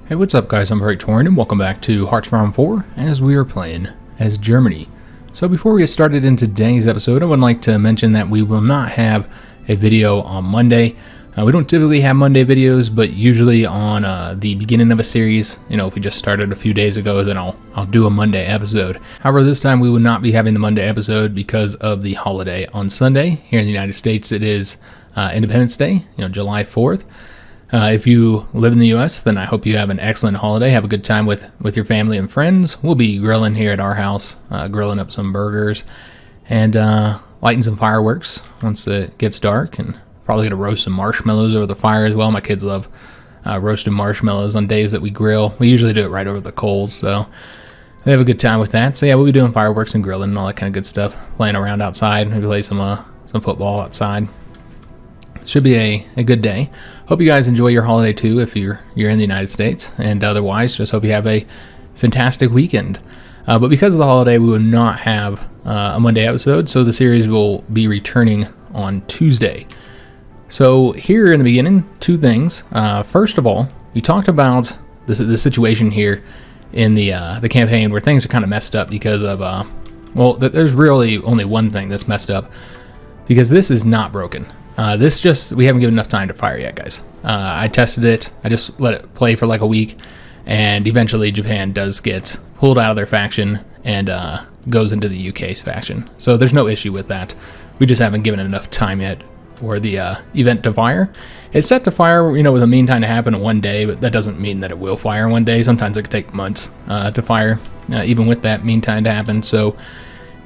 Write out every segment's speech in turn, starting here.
Hey, what's up guys, I'm Praetorian and welcome back to HOI4 as we are playing as Germany. So before we get started in today's episode, I would like to mention that we will not have a video on Monday. We don't typically have Monday videos, but usually on the beginning of a series, if we just started a few days ago, then I'll do a Monday episode. However, this time we will not be having the Monday episode because of the holiday on Sunday. Here in the United States, it is Independence Day, July 4th. If you live in the U.S., then I hope you have an excellent holiday. Have a good time with your family and friends. We'll be grilling here at our house, grilling up some burgers and lighting some fireworks once it gets dark, and probably going to roast some marshmallows over the fire as well. My kids love roasting marshmallows on days that we grill. We usually do it right over the coals, so they have a good time with that. So yeah, we'll be doing fireworks and grilling and all that kind of good stuff, playing around outside, maybe play some football outside. Should be a good day. Hope you guys enjoy your holiday too if you're in the United States, and otherwise just hope you have a fantastic weekend. But because of the holiday, we will not have a Monday episode, so the series will be returning on Tuesday. So here in the beginning, two things. First of all, we talked about the situation here in the campaign where things are kind of messed up because of there's really only one thing that's messed up, because this is not broken. We haven't given enough time to fire yet, guys. I tested it. I just let it play for like a week, and eventually Japan does get pulled out of their faction and goes into the UK's faction. So there's no issue with that. We just haven't given it enough time yet for the event to fire. It's set to fire, with a mean time to happen in one day, but that doesn't mean that it will fire in one day. Sometimes it could take months to fire, even with that mean time to happen. So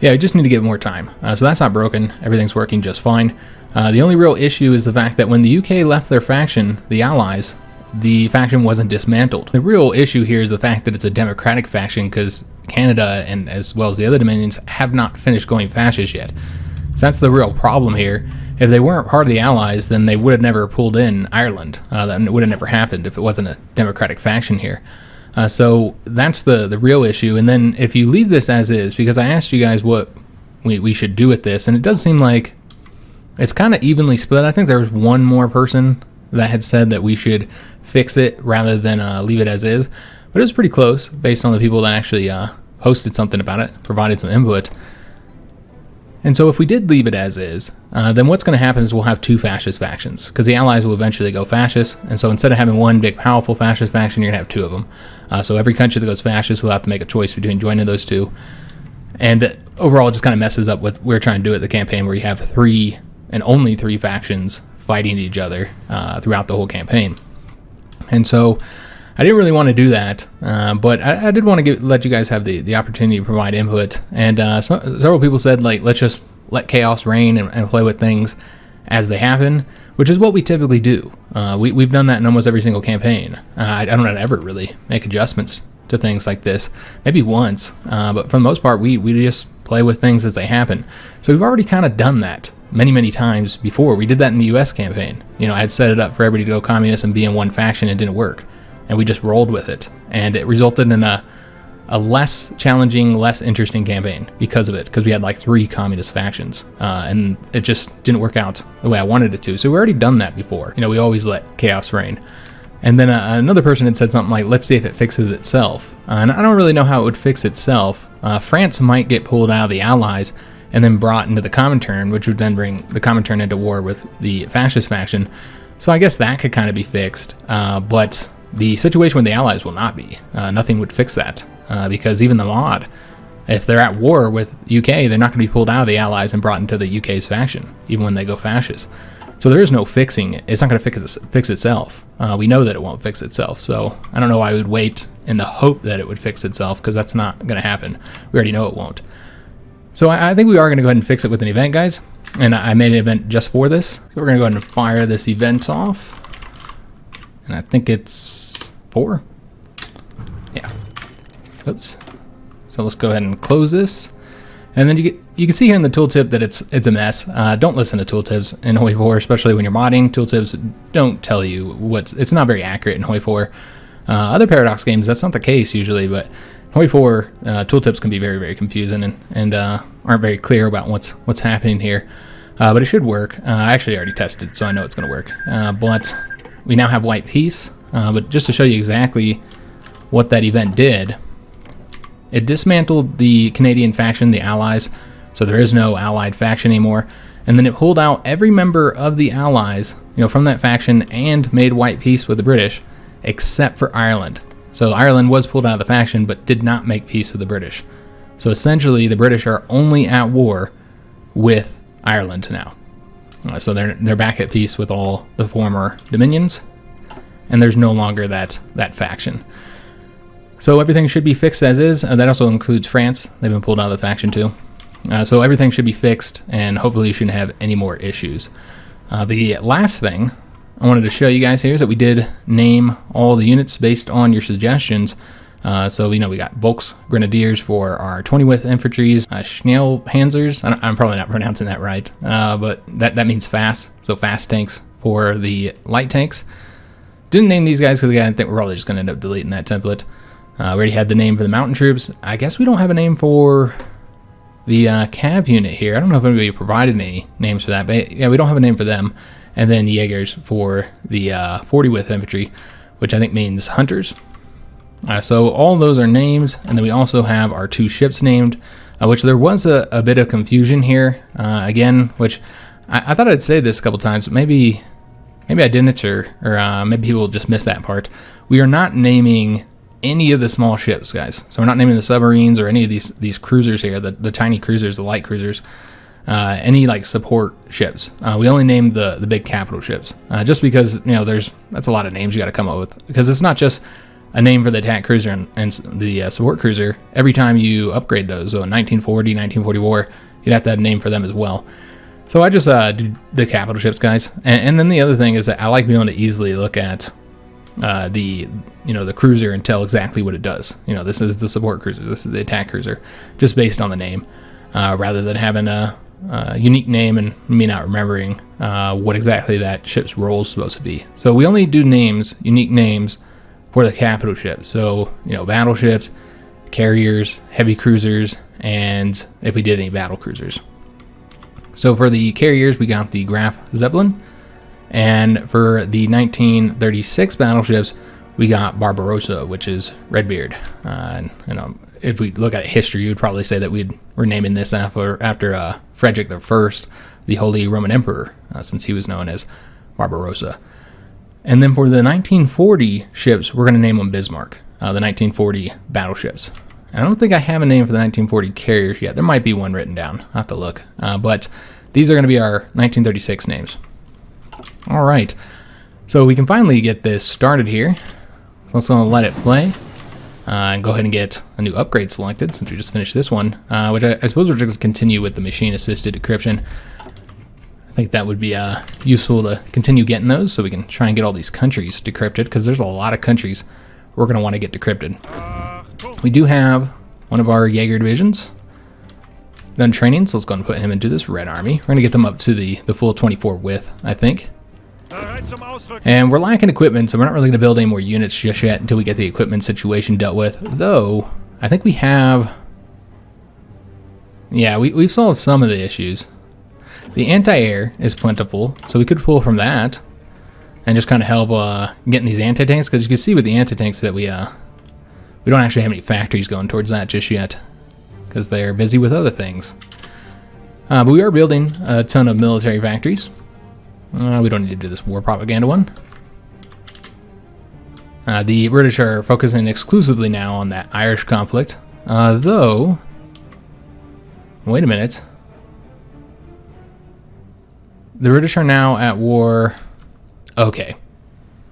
yeah, we just need to give more time. So that's not broken. Everything's working just fine. The only real issue is the fact that when the UK left their faction, the Allies, the faction wasn't dismantled. The real issue here is the fact that it's a democratic faction, because Canada and as well as the other dominions have not finished going fascist yet. So that's the real problem here. If they weren't part of the Allies, then they would have never pulled in Ireland. That would have never happened if it wasn't a democratic faction here. So that's the real issue. And then if you leave this as is, because I asked you guys what we should do with this, and it does seem like it's kind of evenly split. I think there was one more person that had said that we should fix it rather than leave it as is. But it was pretty close based on the people that actually posted something about it, provided some input. And so if we did leave it as is, then what's going to happen is we'll have two fascist factions, because the Allies will eventually go fascist. And so instead of having one big powerful fascist faction, you're going to have two of them. So every country that goes fascist will have to make a choice between joining those two. And overall, it just kind of messes up what we're trying to do at the campaign, where you have three and only three factions fighting each other throughout the whole campaign. And so I didn't really want to do that, but I did want to let you guys have the opportunity to provide input. And several people said, let's just let chaos reign and play with things as they happen, which is what we typically do. We've done that in almost every single campaign. I don't ever really make adjustments to things like this. Maybe once, but for the most part, we just play with things as they happen. So we've already kind of done that many times before. We did that in the U.S. campaign. I had set it up for everybody to go communist and be in one faction. It didn't work, and we just rolled with it, and it resulted in a less challenging, less interesting campaign because of it, because we had like three communist factions, and it just didn't work out the way I wanted it to. So we already done that before. We always let chaos reign. And then another person had said something like, let's see if it fixes itself. And I don't really know how it would fix itself. France might get pulled out of the Allies and then brought into the Comintern, which would then bring the Comintern into war with the fascist faction. So I guess that could kind of be fixed. But the situation with the Allies will not be. Nothing would fix that. Because even the mod, if they're at war with UK, they're not going to be pulled out of the Allies and brought into the UK's faction, even when they go fascist. So there is no fixing it. It's not going to fix itself. We know that it won't fix itself. So I don't know why we would wait in the hope that it would fix itself, because that's not going to happen. We already know it won't. So I think we are going to go ahead and fix it with an event, guys. And I made an event just for this. So we're going to go ahead and fire this event off. And I think it's 4. Yeah. Oops. So let's go ahead and close this. And then you can see here in the tooltip that it's a mess. Don't listen to tooltips in HOI4, especially when you're modding. Tooltips don't tell you it's not very accurate in HOI4. Other Paradox games, that's not the case usually, but HOI4 tooltips can be very confusing and aren't very clear about what's happening here. But it should work. I actually already tested, so I know it's going to work. But we now have white peace. but just to show you exactly what that event did, it dismantled the Canadian faction, the Allies, so there is no Allied faction anymore, and then it pulled out every member of the Allies, from that faction and made white peace with the British, except for Ireland. So Ireland was pulled out of the faction, but did not make peace with the British. So essentially, the British are only at war with Ireland now. So they're back at peace with all the former dominions, and there's no longer that faction. So everything should be fixed as is. That also includes France. They've been pulled out of the faction too. So everything should be fixed, and hopefully you shouldn't have any more issues. The last thing I wanted to show you guys here is that we did name all the units based on your suggestions. So we got Volks Grenadiers for our 20th Infantries, Schnellpanzers, I'm probably not pronouncing that right, but that means fast, so fast tanks for the light tanks. Didn't name these guys because I think we're probably just going to end up deleting that template. We already had the name for the mountain troops. I guess we don't have a name for the cav unit here. I don't know if anybody provided any names for that, but yeah, we don't have a name for them. And then Jaegers for the 40th Infantry, which I think means hunters. So all those are names, and then we also have our 2 ships named, which there was a bit of confusion here, again, which I thought I'd say this a couple times, but maybe I didn't, or maybe people just missed that part. We are not naming any of the small ships, guys. So we're not naming the submarines or any of these cruisers here, the tiny cruisers, the light cruisers, any like support ships. We only named the big capital ships, just because that's a lot of names you got to come up with, because it's not just a name for the attack cruiser and the support cruiser. Every time you upgrade those, so in 1940, 1944, you'd have to have a name for them as well. So I just do the capital ships, guys. And then the other thing is that I like being able to easily look at the cruiser and tell exactly what it does. This is the support cruiser, this is the attack cruiser, just based on the name, rather than having a unique name and me not remembering what exactly that ship's role is supposed to be. So we only do names, unique names, for the capital ships. So battleships, carriers, heavy cruisers, and if we did any battle cruisers. So for the carriers, we got the Graf Zeppelin, and for the 1936 battleships, we got Barbarossa, which is Redbeard. If we look at history, you would probably say that we're naming this after Frederick I, the Holy Roman Emperor, since he was known as Barbarossa. And then for the 1940 ships, we're going to name them Bismarck, the 1940 battleships. And I don't think I have a name for the 1940 carriers yet. There might be one written down. I'll have to look. But these are going to be our 1936 names. All right. So we can finally get this started here. So let's let it play. And go ahead and get a new upgrade selected since we just finished this one, which I suppose we're just going to continue with the machine-assisted decryption. I think that would be useful to continue getting those so we can try and get all these countries decrypted, because there's a lot of countries we're going to want to get decrypted. We do have one of our Jaeger divisions done training, so let's go and put him into this Red Army. We're going to get them up to the full 24 width, I think. And we're lacking equipment, so we're not really going to build any more units just yet until we get the equipment situation dealt with. Though, I think we have... Yeah, we've solved some of the issues. The anti-air is plentiful, so we could pull from that and just kind of help getting these anti-tanks, because you can see with the anti-tanks that we don't actually have any factories going towards that just yet, because they're busy with other things. But we are building a ton of military factories. We don't need to do this war propaganda one. The British are focusing exclusively now on that Irish conflict, though... Wait a minute. The British are now at war... Okay.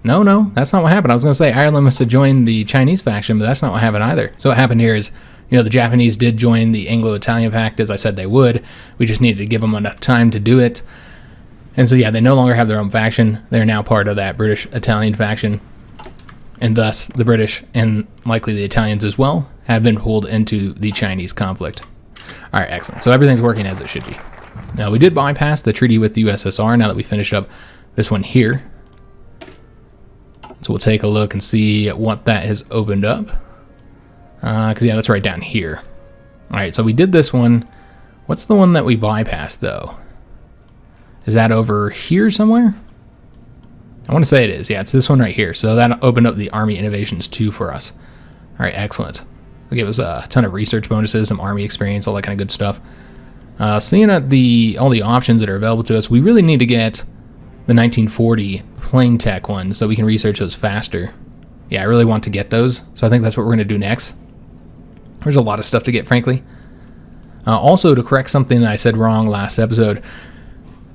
No, that's not what happened. I was going to say Ireland must have joined the Chinese faction, but that's not what happened either. So what happened here is, the Japanese did join the Anglo-Italian Pact, as I said they would. We just needed to give them enough time to do it. And so, yeah, they no longer have their own faction. They're now part of that British-Italian faction. And thus, the British, and likely the Italians as well, have been pulled into the Chinese conflict. All right, excellent. So everything's working as it should be. Now, we did bypass the treaty with the USSR now that we finished up this one here. So we'll take a look and see what that has opened up. Because, yeah, that's right down here. All right, so we did this one. What's the one that we bypassed, though? Is that over here somewhere? I want to say it is. Yeah, it's this one right here. So that opened up the Army Innovations 2 for us. All right, excellent. It'll give us a ton of research bonuses, some Army experience, all that kind of good stuff. Seeing at all the options that are available to us, we really need to get the 1940 plane tech ones so we can research those faster. Yeah, I really want to get those, so I think that's what we're going to do next. There's a lot of stuff to get, frankly. Also, to correct something that I said wrong last episode,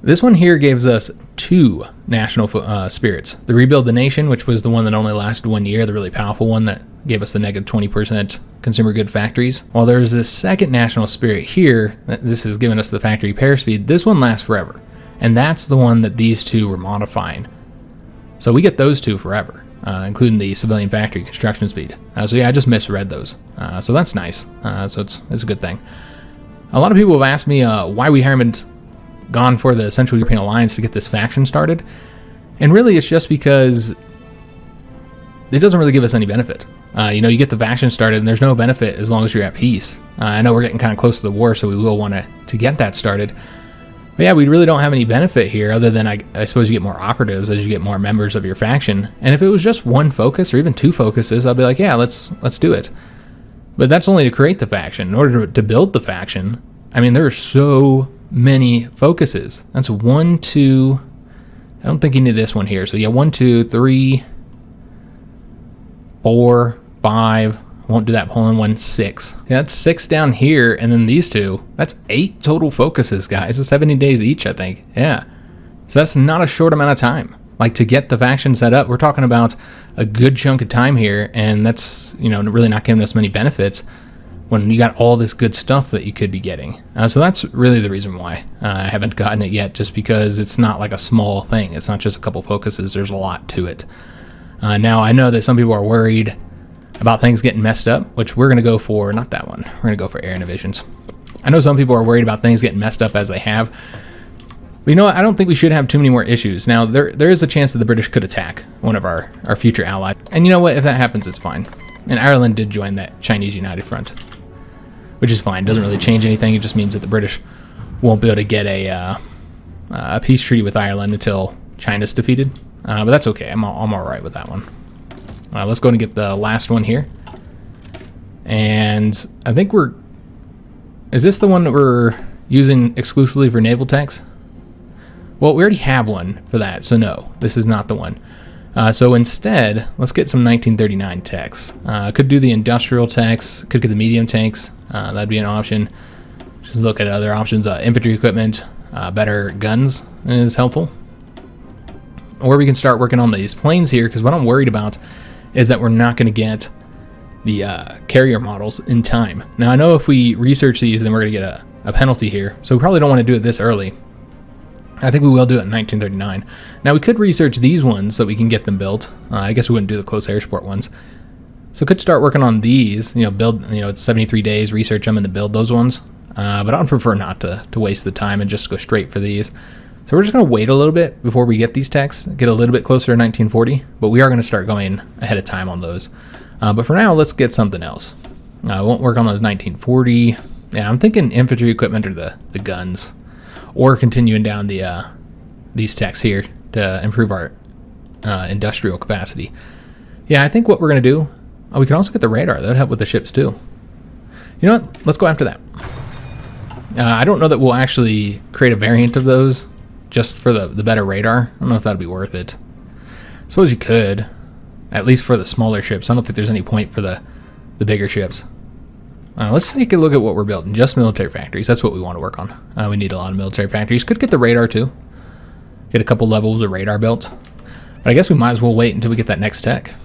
this one here gives us 2 national spirits. The Rebuild the Nation, which was the one that only lasted 1 year, the really powerful one that gave us the negative 20% consumer good factories. While there's this second national spirit here, this has given us the factory repair speed, this one lasts forever. And that's the one that these 2 were modifying. So we get those 2 forever, including the civilian factory construction speed. So yeah, I just misread those. So that's nice. So it's a good thing. A lot of people have asked me why we haven't gone for the Central European Alliance to get this faction started. And really it's just because it doesn't really give us any benefit. You get the faction started and there's no benefit as long as you're at peace. I know we're getting kind of close to the war, so we will want to get that started. But yeah, we really don't have any benefit here other than I suppose you get more operatives as you get more members of your faction. And if it was just 1 focus or even 2 focuses, I'd be like, yeah, let's do it. But that's only to create the faction. In order to build the faction, I mean, there are so many focuses. That's 1, 2. I don't think you need this one here. So yeah, 1, 2, 3, 4, 5. I won't do that Poland one. 6. Yeah, that's 6 down here, and then these 2. That's 8 total focuses, guys. It's 70 days each, I think. Yeah. So that's not a short amount of time. Like, to get the faction set up, we're talking about a good chunk of time here, and that's, really not giving us many benefits when you got all this good stuff that you could be getting. So that's really the reason why I haven't gotten it yet, just because it's not like a small thing. It's not just a couple focuses. There's a lot to it. Now, I know that some people are worried about things getting messed up, which we're going to go for, not that one. We're going to go for air innovations. I know some people are worried about things getting messed up as they have. But you know what? I don't think we should have too many more issues. Now, there is a chance that the British could attack one of our future allies. And you know what? If that happens, it's fine. And Ireland did join that Chinese United Front, which is fine. Doesn't really change anything. It just means that the British won't be able to get a peace treaty with Ireland until China's defeated. But that's okay. I'm all right with that one. Let's go and get the last one here. And I think is this the one that we're using exclusively for naval techs? Well, we already have one for that, so no, this is not the one. So instead, let's get some 1939 techs. Could do the industrial techs, could get the medium tanks. That'd be an option. Just look at other options. Infantry equipment, better guns is helpful. Or we can start working on these planes here, because what I'm worried about is that we're not going to get the carrier models in time. Now, I know if we research these, then we're going to get a penalty here. So we probably don't want to do it this early. I think we will do it in 1939. Now, we could research these ones so we can get them built. I guess we wouldn't do the close air support ones. So could start working on these, build, it's 73 days, research them and then build those ones. But I'd prefer not to waste the time and just go straight for these. So we're just going to wait a little bit before we get these techs, get a little bit closer to 1940, but we are going to start going ahead of time on those. But for now, let's get something else. I won't work on those 1940. Yeah, I'm thinking infantry equipment or the guns, or continuing down these techs here to improve our industrial capacity. Yeah, I think what we're going to do, we can also get the radar. That would help with the ships too. You know what? Let's go after that. I don't know that we'll actually create a variant of those just for the better radar. I don't know if that'd be worth it. I suppose you could, at least for the smaller ships. I don't think there's any point for the bigger ships. Let's take a look at what we're building. Just military factories. That's what we want to work on. We need a lot of military factories. Could get the radar too. Get a couple levels of radar built. But I guess we might as well wait until we get that next tech.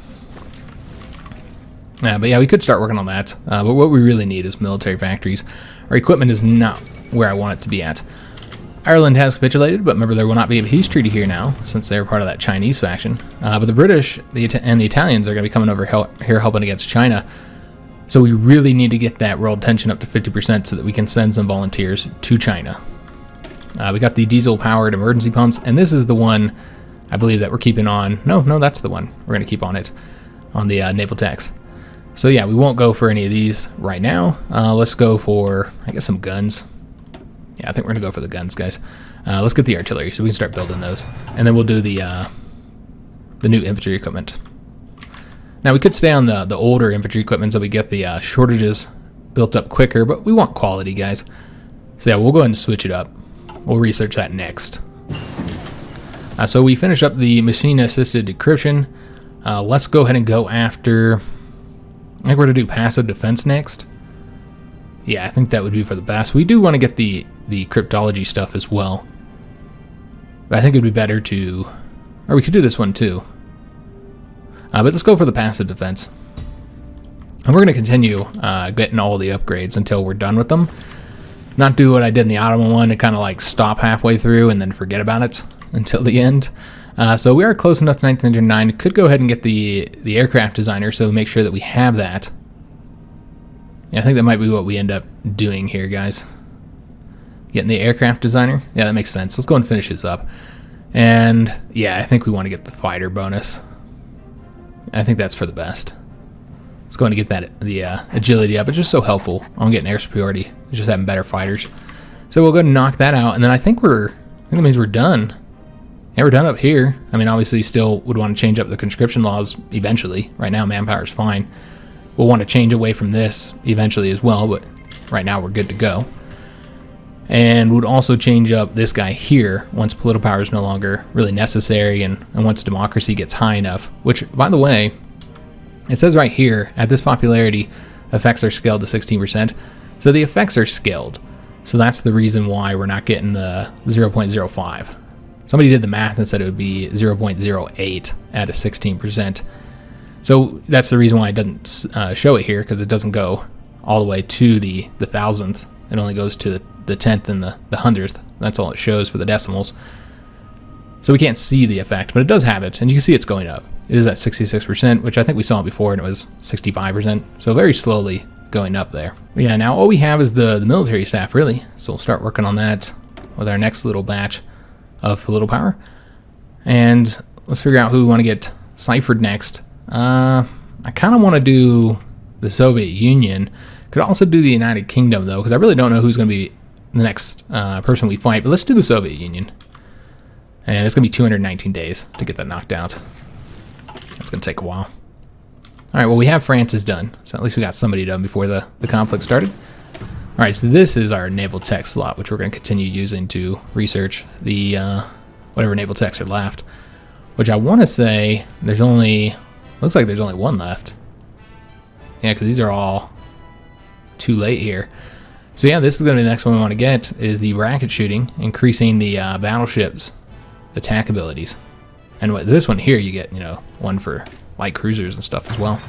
But yeah, we could start working on that. But what we really need is military factories. Our equipment is not where I want it to be at. Ireland has capitulated, but remember, there will not be a peace treaty here now, since they're part of that Chinese faction. But the British and the Italians are going to be coming over here helping against China. So we really need to get that world tension up to 50% so that we can send some volunteers to China. We got the diesel-powered emergency pumps, and this is the one I believe that we're keeping on. No, that's the one. We're going to keep on it, on the naval techs. So yeah, we won't go for any of these right now. Let's go for, I guess, some guns. Yeah, I think we're going to go for the guns, guys. Let's get the artillery so we can start building those. And then we'll do the the new infantry equipment. Now we could stay on the older infantry equipment so we get the shortages built up quicker, but we want quality, guys. So yeah, we'll go ahead and switch it up. We'll research that next. So we finished up the machine-assisted decryption. Let's go ahead and go after... I think we're going to do passive defense next. Yeah, I think that would be for the best. We do want to get the cryptology stuff as well. But I think it would be better to... Or we could do this one too. But let's go for the passive defense. And we're going to continue getting all the upgrades until we're done with them. Not do what I did in the Ottoman one and kind of like stop halfway through and then forget about it until the end. So we are close enough to 1909. Could go ahead and get the aircraft designer, so make sure that we have that. Yeah, I think that might be what we end up doing here, guys. Getting the aircraft designer. Yeah, that makes sense. Let's go and finish this up. And yeah, I think we want to get the fighter bonus. I think that's for the best. Let's go and get that the agility up. It's just so helpful on getting air superiority. It's just having better fighters. So we'll go and knock that out, and then I think that means we're done. Yeah, we're done up here. I mean, obviously, still would want to change up the conscription laws eventually. Right now, manpower is fine. We'll want to change away from this eventually as well, but right now we're good to go. And would also change up this guy here once political power is no longer really necessary, and once democracy gets high enough. Which, by the way, it says right here, at this popularity, effects are scaled to 16%. So the effects are scaled. So that's the reason why we're not getting the 0.05. Somebody did the math and said it would be 0.08 at a 16%. So that's the reason why it doesn't show it here, because it doesn't go all the way to the thousandth. It only goes to the tenth and the hundredth. That's all it shows for the decimals. So we can't see the effect, but it does have it, and you can see it's going up. It is at 66%, which I think we saw before, and it was 65%. So very slowly going up there. But yeah, now all we have is the military staff, really. So we'll start working on that with our next little batch of political power. And let's figure out who we want to get ciphered next. I kind of want to do the Soviet Union. Could also do the United Kingdom, though, because I really don't know who's going to be the next person we fight. But let's do the Soviet Union. And it's going to be 219 days to get that knocked out. That's going to take a while. All right, well, we have France's done. So at least we got somebody done before the conflict started. All right, so this is our naval tech slot, which we're going to continue using to research the whatever naval techs are left. Which I want to say there's only... Looks like there's only one left. Yeah, because these are all too late here. So yeah, this is going to be the next one we want to get, is the rocket shooting, increasing the battleship's attack abilities. And with this one here, you get, one for light cruisers and stuff as well.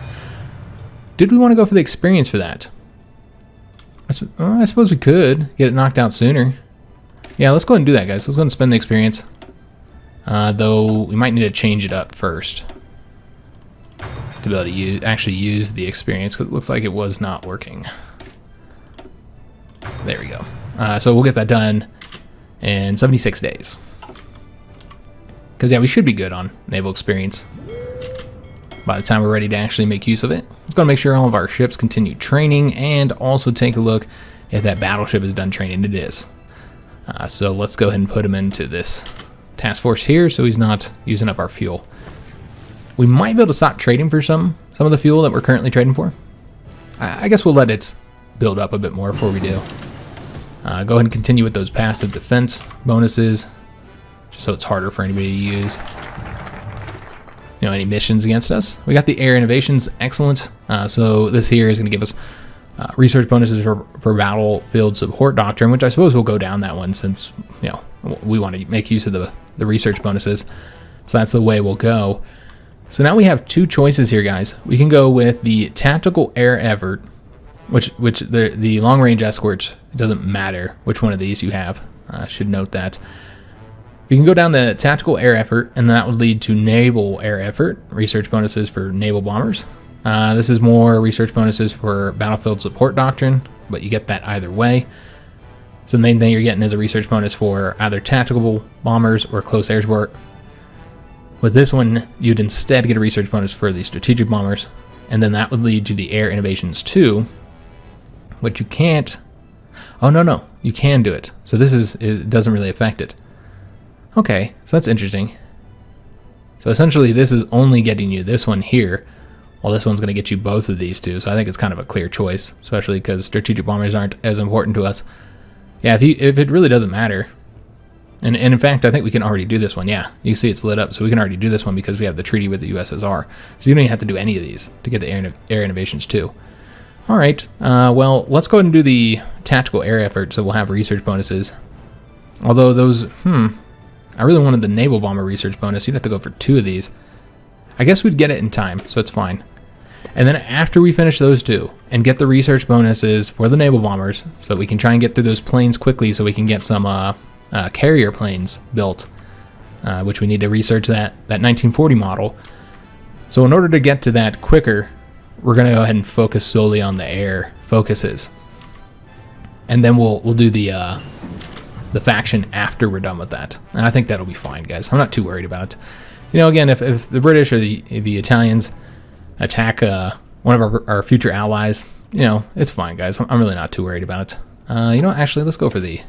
Did we want to go for the experience for that? I suppose we could get it knocked out sooner. Yeah, let's go ahead and do that, guys. Let's go ahead and spend the experience. Though we might need to change it up first to be able to actually use the experience, because it looks like it was not working. There we go. So we'll get that done in 76 days. Because, yeah, we should be good on naval experience by the time we're ready to actually make use of it. Let's go and make sure all of our ships continue training, and also take a look if that battleship is done training. It is. So let's go ahead and put him into this task force here so he's not using up our fuel. We might be able to stop trading for some of the fuel that we're currently trading for. I guess we'll let it build up a bit more before we do. Go ahead and continue with those passive defense bonuses, just so it's harder for anybody to use. Any missions against us. We got the air innovations, excellent. So this here is going to give us research bonuses for battlefield support doctrine, which I suppose we'll go down that one since we want to make use of the research bonuses. So that's the way we'll go. So now we have two choices here, guys. We can go with the tactical air effort, which the long range escorts, it doesn't matter which one of these you have. Should note that. You can go down the tactical air effort, and that would lead to naval air effort, research bonuses for naval bombers. This is more research bonuses for battlefield support doctrine, but you get that either way. So the main thing you're getting is a research bonus for either tactical bombers or close air support. With this one, you'd instead get a research bonus for the strategic bombers, and then that would lead to the air innovations 2, which you can't... Oh, no, you can do it. So it doesn't really affect it. Okay, so that's interesting. So essentially this is only getting you this one here, while this one's going to get you both of these two. So I think it's kind of a clear choice, especially because strategic bombers aren't as important to us. Yeah, if it really doesn't matter. And in fact, I think we can already do this one. Yeah, you see it's lit up, so we can already do this one because we have the treaty with the USSR. So you don't even have to do any of these to get the air innovations too. All right, well, let's go ahead and do the tactical air effort, so we'll have research bonuses. Although those, I really wanted the naval bomber research bonus. You'd have to go for 2 of these. I guess we'd get it in time, so it's fine. And then after we finish those 2 and get the research bonuses for the naval bombers, so we can try and get through those planes quickly so we can get some carrier planes built, which we need to research that 1940 model. So in order to get to that quicker, we're going to go ahead and focus solely on the air focuses. And then we'll do the faction after we're done with that. And I think that'll be fine, guys. I'm not too worried about it. You know, again, if the British or the Italians attack one of our future allies, you know, it's fine, guys. I'm really not too worried about it. You know, actually, let's go for the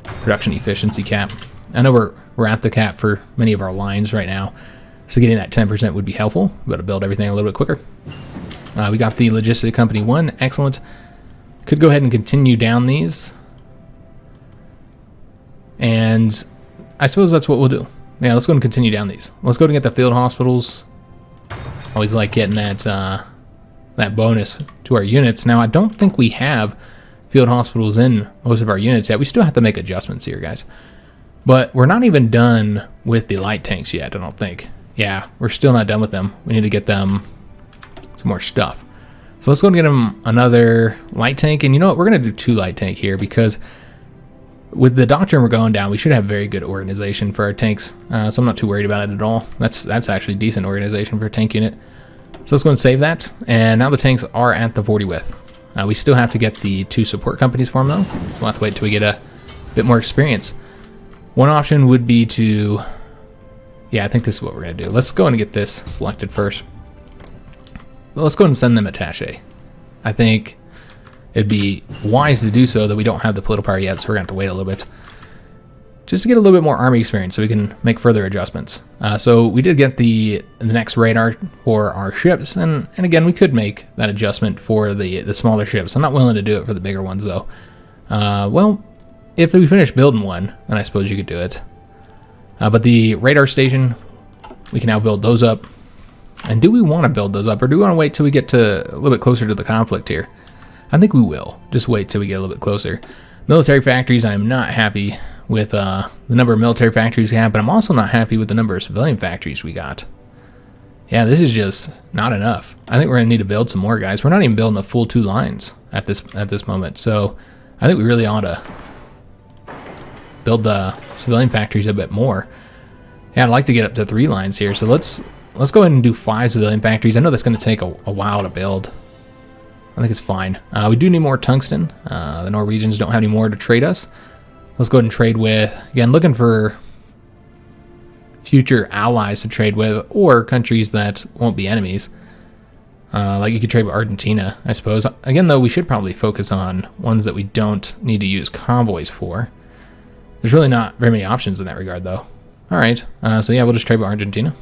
production efficiency cap. I know we're at the cap for many of our lines right now, so getting that 10% would be helpful. We've got to build everything a little bit quicker. We got the logistic company 1, excellent. Could go ahead and continue down these, and I suppose that's what we'll do. Yeah, let's go and continue down these. Let's go to get the field hospitals. Always like getting that bonus to our units. Now, I don't think we have field hospitals in most of our units yet. We still have to make adjustments here, guys. But we're not even done with the light tanks yet, I don't think. Yeah, we're still not done with them. We need to get them some more stuff. So let's go and get them another light tank. And you know what? We're going to do 2 light tank here because with the doctrine we're going down, we should have very good organization for our tanks. So I'm not too worried about it at all. That's actually decent organization for a tank unit. So let's go and save that. And now the tanks are at the 40 width. We still have to get the 2 support companies for them though. So we'll have to wait till we get a bit more experience. One option would be to, yeah, I think this is what we're going to do. Let's go and get this selected first. Well, let's go and send them attaché. I think it'd be wise to do so, though we don't have the political power yet, so we're going to have to wait a little bit. Just to get a little bit more army experience so we can make further adjustments. So we did get the next radar for our ships, and again, we could make that adjustment for the smaller ships. I'm not willing to do it for the bigger ones, though. Well, if we finish building one, then I suppose you could do it. But the radar station, we can now build those up. And do we want to build those up, or do we want to wait till we get to a little bit closer to the conflict here? I think we will. Just wait till we get a little bit closer. Military factories, I am not happy with the number of military factories we have, but I'm also not happy with the number of civilian factories we got. Yeah, this is just not enough. I think we're going to need to build some more, guys. We're not even building a full 2 lines at this moment, so I think we really ought to build the civilian factories a bit more. Yeah, I'd like to get up to 3 lines here, so let's go ahead and do 5 civilian factories. I know that's going to take a while to build. I think it's fine. We do need more tungsten. The Norwegians don't have any more to trade us. Let's go ahead and trade with, again, looking for future allies to trade with, or countries that won't be enemies. Like you could trade with Argentina, I suppose. Again, though, we should probably focus on ones that we don't need to use convoys for. There's really not very many options in that regard, though. All right, so yeah, we'll just trade with Argentina.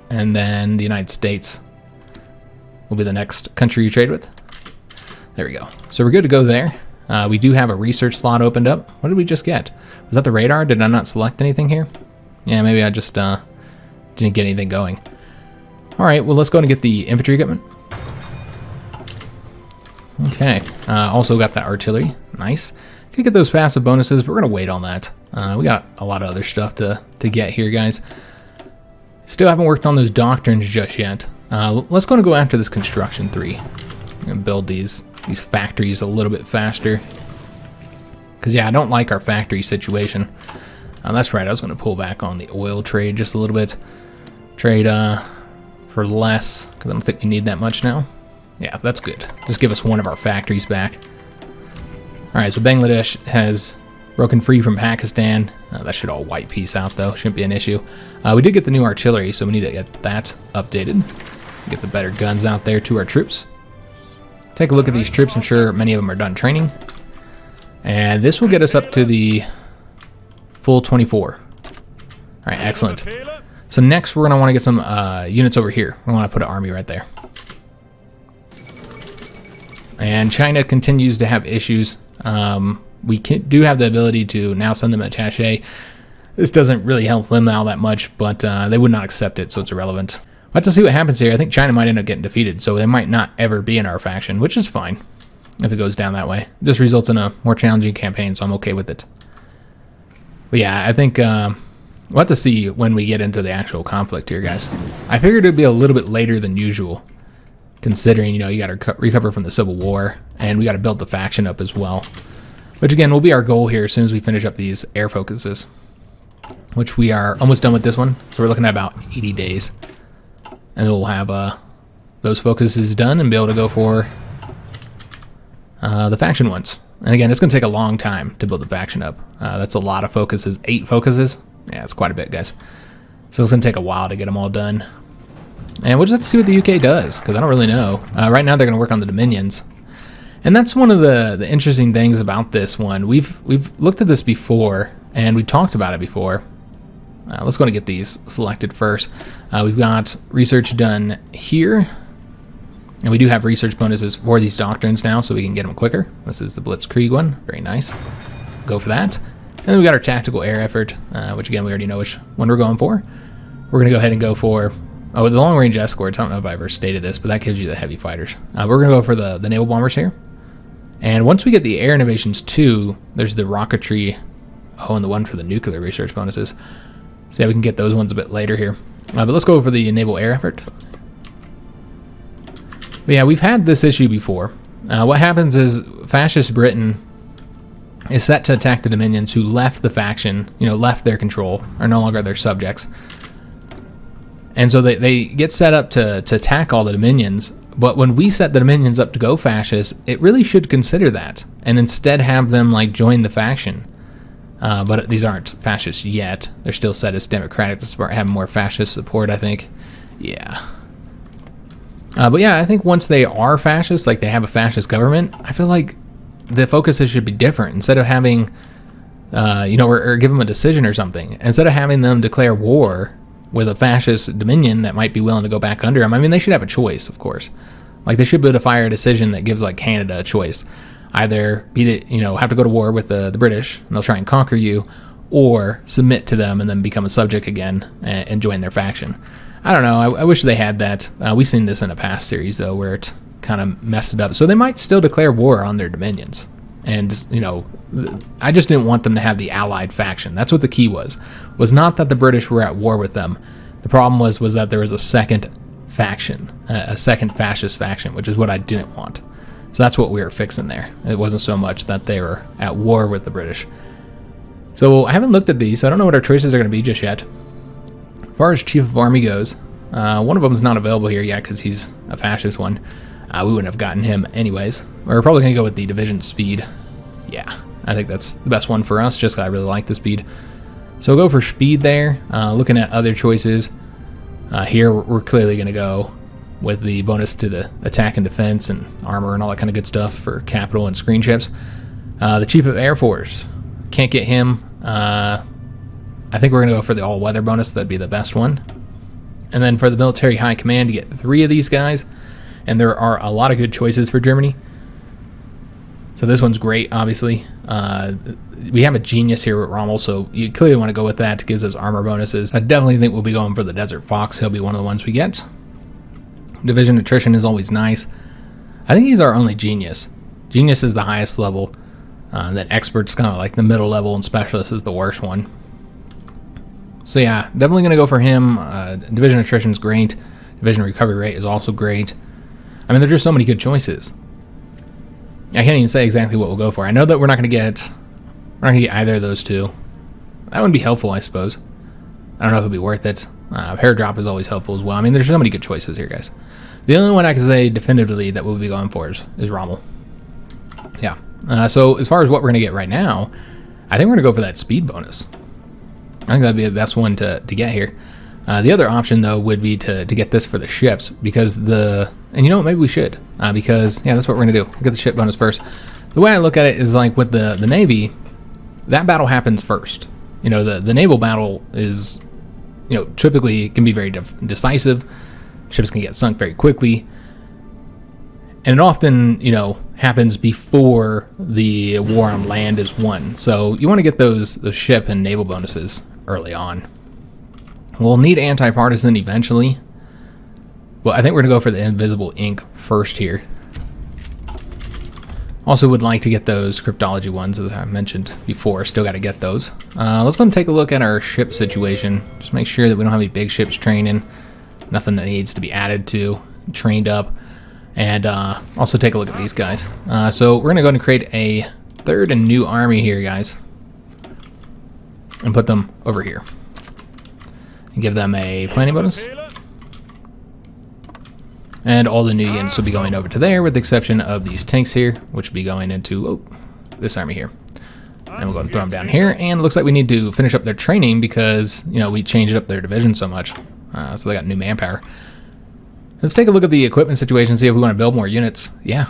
And then the United States will be the next country you trade with. There we go. So we're good to go there. We do have a research slot opened up. What did we just get? Was that the radar? Did I not select anything here? Yeah, maybe I just didn't get anything going. All right, well, let's go and get the infantry equipment. Okay, also got that artillery. Nice. Could get those passive bonuses, but we're going to wait on that. We got a lot of other stuff to get here, guys. Still haven't worked on those doctrines just yet. Let's go after this construction 3 and build these factories a little bit faster. Because, yeah, I don't like our factory situation. That's right, I was going to pull back on the oil trade just a little bit. Trade for less, because I don't think we need that much now. Yeah, that's good. Just give us one of our factories back. Alright, so Bangladesh has broken free from Pakistan. That should all wipe peace out, though. Shouldn't be an issue. We did get the new artillery, so we need to get that updated. Get the better guns out there to our troops. Take a look at these troops. I'm sure many of them are done training. And this will get us up to the full 24. Alright, excellent. So next we're going to want to get some units over here. We want to put an army right there. And China continues to have issues. We do have the ability to now send them a attaché. This doesn't really help them out that much, but they would not accept it, so it's irrelevant. We'll have to see what happens here. I think China might end up getting defeated, so they might not ever be in our faction, which is fine if it goes down that way. It just results in a more challenging campaign, so I'm okay with it. But yeah, I think we'll have to see when we get into the actual conflict here, guys. I figured it'd be a little bit later than usual, considering, you know, you got to recover from the Civil War, and we got to build the faction up as well. Which again will be our goal here as soon as we finish up these air focuses, which we are almost done with this one. So we're looking at about 80 days. And then we'll have those focuses done and be able to go for the faction ones. And again, it's going to take a long time to build the faction up. That's a lot of focuses. 8 focuses. Yeah, it's quite a bit, guys. So it's going to take a while to get them all done. And we'll just have to see what the UK does, because I don't really know. Right now they're going to work on the Dominions. And that's one of the interesting things about this one. We've looked at this before, and we talked about it before. Let's go and get these selected first. We've got research done here, and we do have research bonuses for these doctrines now, so we can get them quicker. This is the Blitzkrieg one. Very nice. Go for that. And then we got our tactical air effort, which again we already know which one we're going for. We're going to go ahead and go for the long range escorts. I don't know if I ever stated this, but that gives you the heavy fighters. We're going to go for the naval bombers here. And once we get the air innovations 2, there's the rocketry, and the one for the nuclear research bonuses. So yeah, we can get those ones a bit later here. But let's go for the naval air effort. But yeah, we've had this issue before. What happens is fascist Britain is set to attack the Dominions who left the faction, left their control, are no longer their subjects. And so they get set up to attack all the Dominions. But when we set the Dominions up to go fascist, it really should consider that and instead have them join the faction. But these aren't fascist yet. They're still set as democratic to start having more fascist support, I think. Yeah. But yeah, I think once they are fascist, they have a fascist government, I feel like the focuses should be different. Instead of having, or give them a decision or something, instead of having them declare war with a fascist dominion that might be willing to go back under them. I mean, they should have a choice, of course. They should be able to fire a decision that gives Canada a choice. Either have to go to war with the British and they'll try and conquer you, or submit to them and then become a subject again and join their faction. I don't know. I wish they had that. We've seen this in a past series though, where it kind of messed it up. So they might still declare war on their dominions. And, I just didn't want them to have the allied faction. That's what the key was not that the British were at war with them. The problem was that there was a second faction, a second fascist faction, which is what I didn't want. So that's what we were fixing there. It wasn't so much that they were at war with the British. So I haven't looked at these, so I don't know what our choices are going to be just yet. As far as Chief of Army goes, one of them is not available here yet because he's a fascist one. We wouldn't have gotten him anyways. We're probably going to go with the division speed. Yeah, I think that's the best one for us, just because I really like the speed. So we'll go for speed there. Looking at other choices, here we're clearly going to go with the bonus to the attack and defense and armor and all that kind of good stuff for capital and screen ships. The Chief of Air Force, can't get him. I think we're going to go for the all-weather bonus. That'd be the best one. And then for the military high command, you get 3 of these guys. And there are a lot of good choices for Germany. So this one's great, obviously. We have a genius here with Rommel, so you clearly want to go with that. It gives us armor bonuses. I definitely think we'll be going for the Desert Fox. He'll be one of the ones we get. Division attrition is always nice. I think he's our only genius. Genius is the highest level. Then expert's kind of like the middle level, and specialist is the worst one. So yeah, definitely going to go for him. Division attrition is great. Division recovery rate is also great. I mean, there's just so many good choices. I can't even say exactly what we'll go for. I know that we're not going to get either of those two. That would be helpful, I suppose. I don't know if it'd be worth it. Hair drop is always helpful as well. I mean, there's so many good choices here, guys. The only one I can say definitively that we'll be going for is Rommel. Yeah. So as far as what we're going to get right now, I think we're going to go for that speed bonus. I think that'd be the best one to get here. The other option, though, would be to get this for the ships, because and you know what, maybe we should, because, yeah, that's what we're going to do. Get the ship bonus first. The way I look at it is with the Navy, that battle happens first. The naval battle is, typically can be very decisive. Ships can get sunk very quickly. And it often, happens before the war on land is won. So you want to get those ship and naval bonuses early on. We'll need anti-partisan eventually. Well, I think we're going to go for the invisible ink first here. Also would like to get those cryptology ones, as I mentioned before. Still got to get those. Let's go and take a look at our ship situation. Just make sure that we don't have any big ships training. Nothing that needs to be added to, trained up. And also take a look at these guys. So we're going to go ahead and create a third and new army here, guys. And put them over here. And give them a planning bonus. And all the new units will be going over to there, with the exception of these tanks here, which will be going into this army here. And we'll go and throw them down here. And it looks like we need to finish up their training because, we changed up their division so much. So they got new manpower. Let's take a look at the equipment situation, see if we want to build more units. Yeah,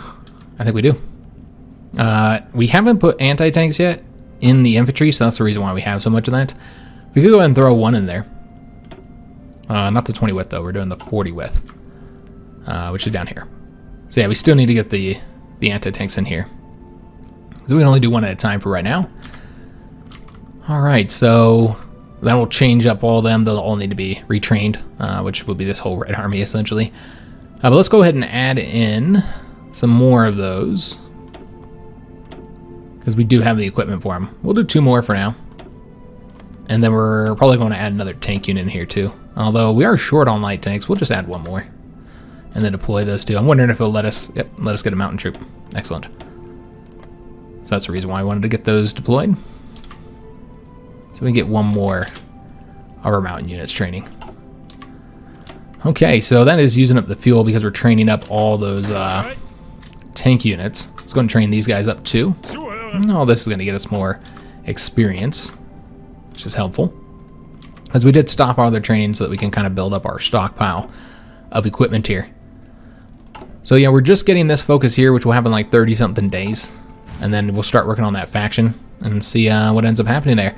I think we do. We haven't put anti-tanks yet in the infantry, so that's the reason why we have so much of that. We could go ahead and throw one in there. Not the 20 width, though. We're doing the 40 width, which is down here. So yeah, we still need to get the anti-tanks in here. So we can only do one at a time for right now. All right, so that will change up all of them. They'll all need to be retrained, which will be this whole Red Army, essentially. But let's go ahead and add in some more of those, because we do have the equipment for them. We'll do 2 more for now. And then we're probably going to add another tank unit in here, too. Although we are short on light tanks, we'll just add 1 more. And then deploy those 2. I'm wondering if it'll let us get a mountain troop. Excellent. So that's the reason why I wanted to get those deployed. So we can get 1 more of our mountain units training. Okay, so that is using up the fuel because we're training up all those tank units. Let's go and train these guys up too. All this is going to get us more experience, which is helpful. As we did stop all their training so that we can kind of build up our stockpile of equipment here. So yeah, we're just getting this focus here, which will happen like 30-something days. And then we'll start working on that faction and see what ends up happening there.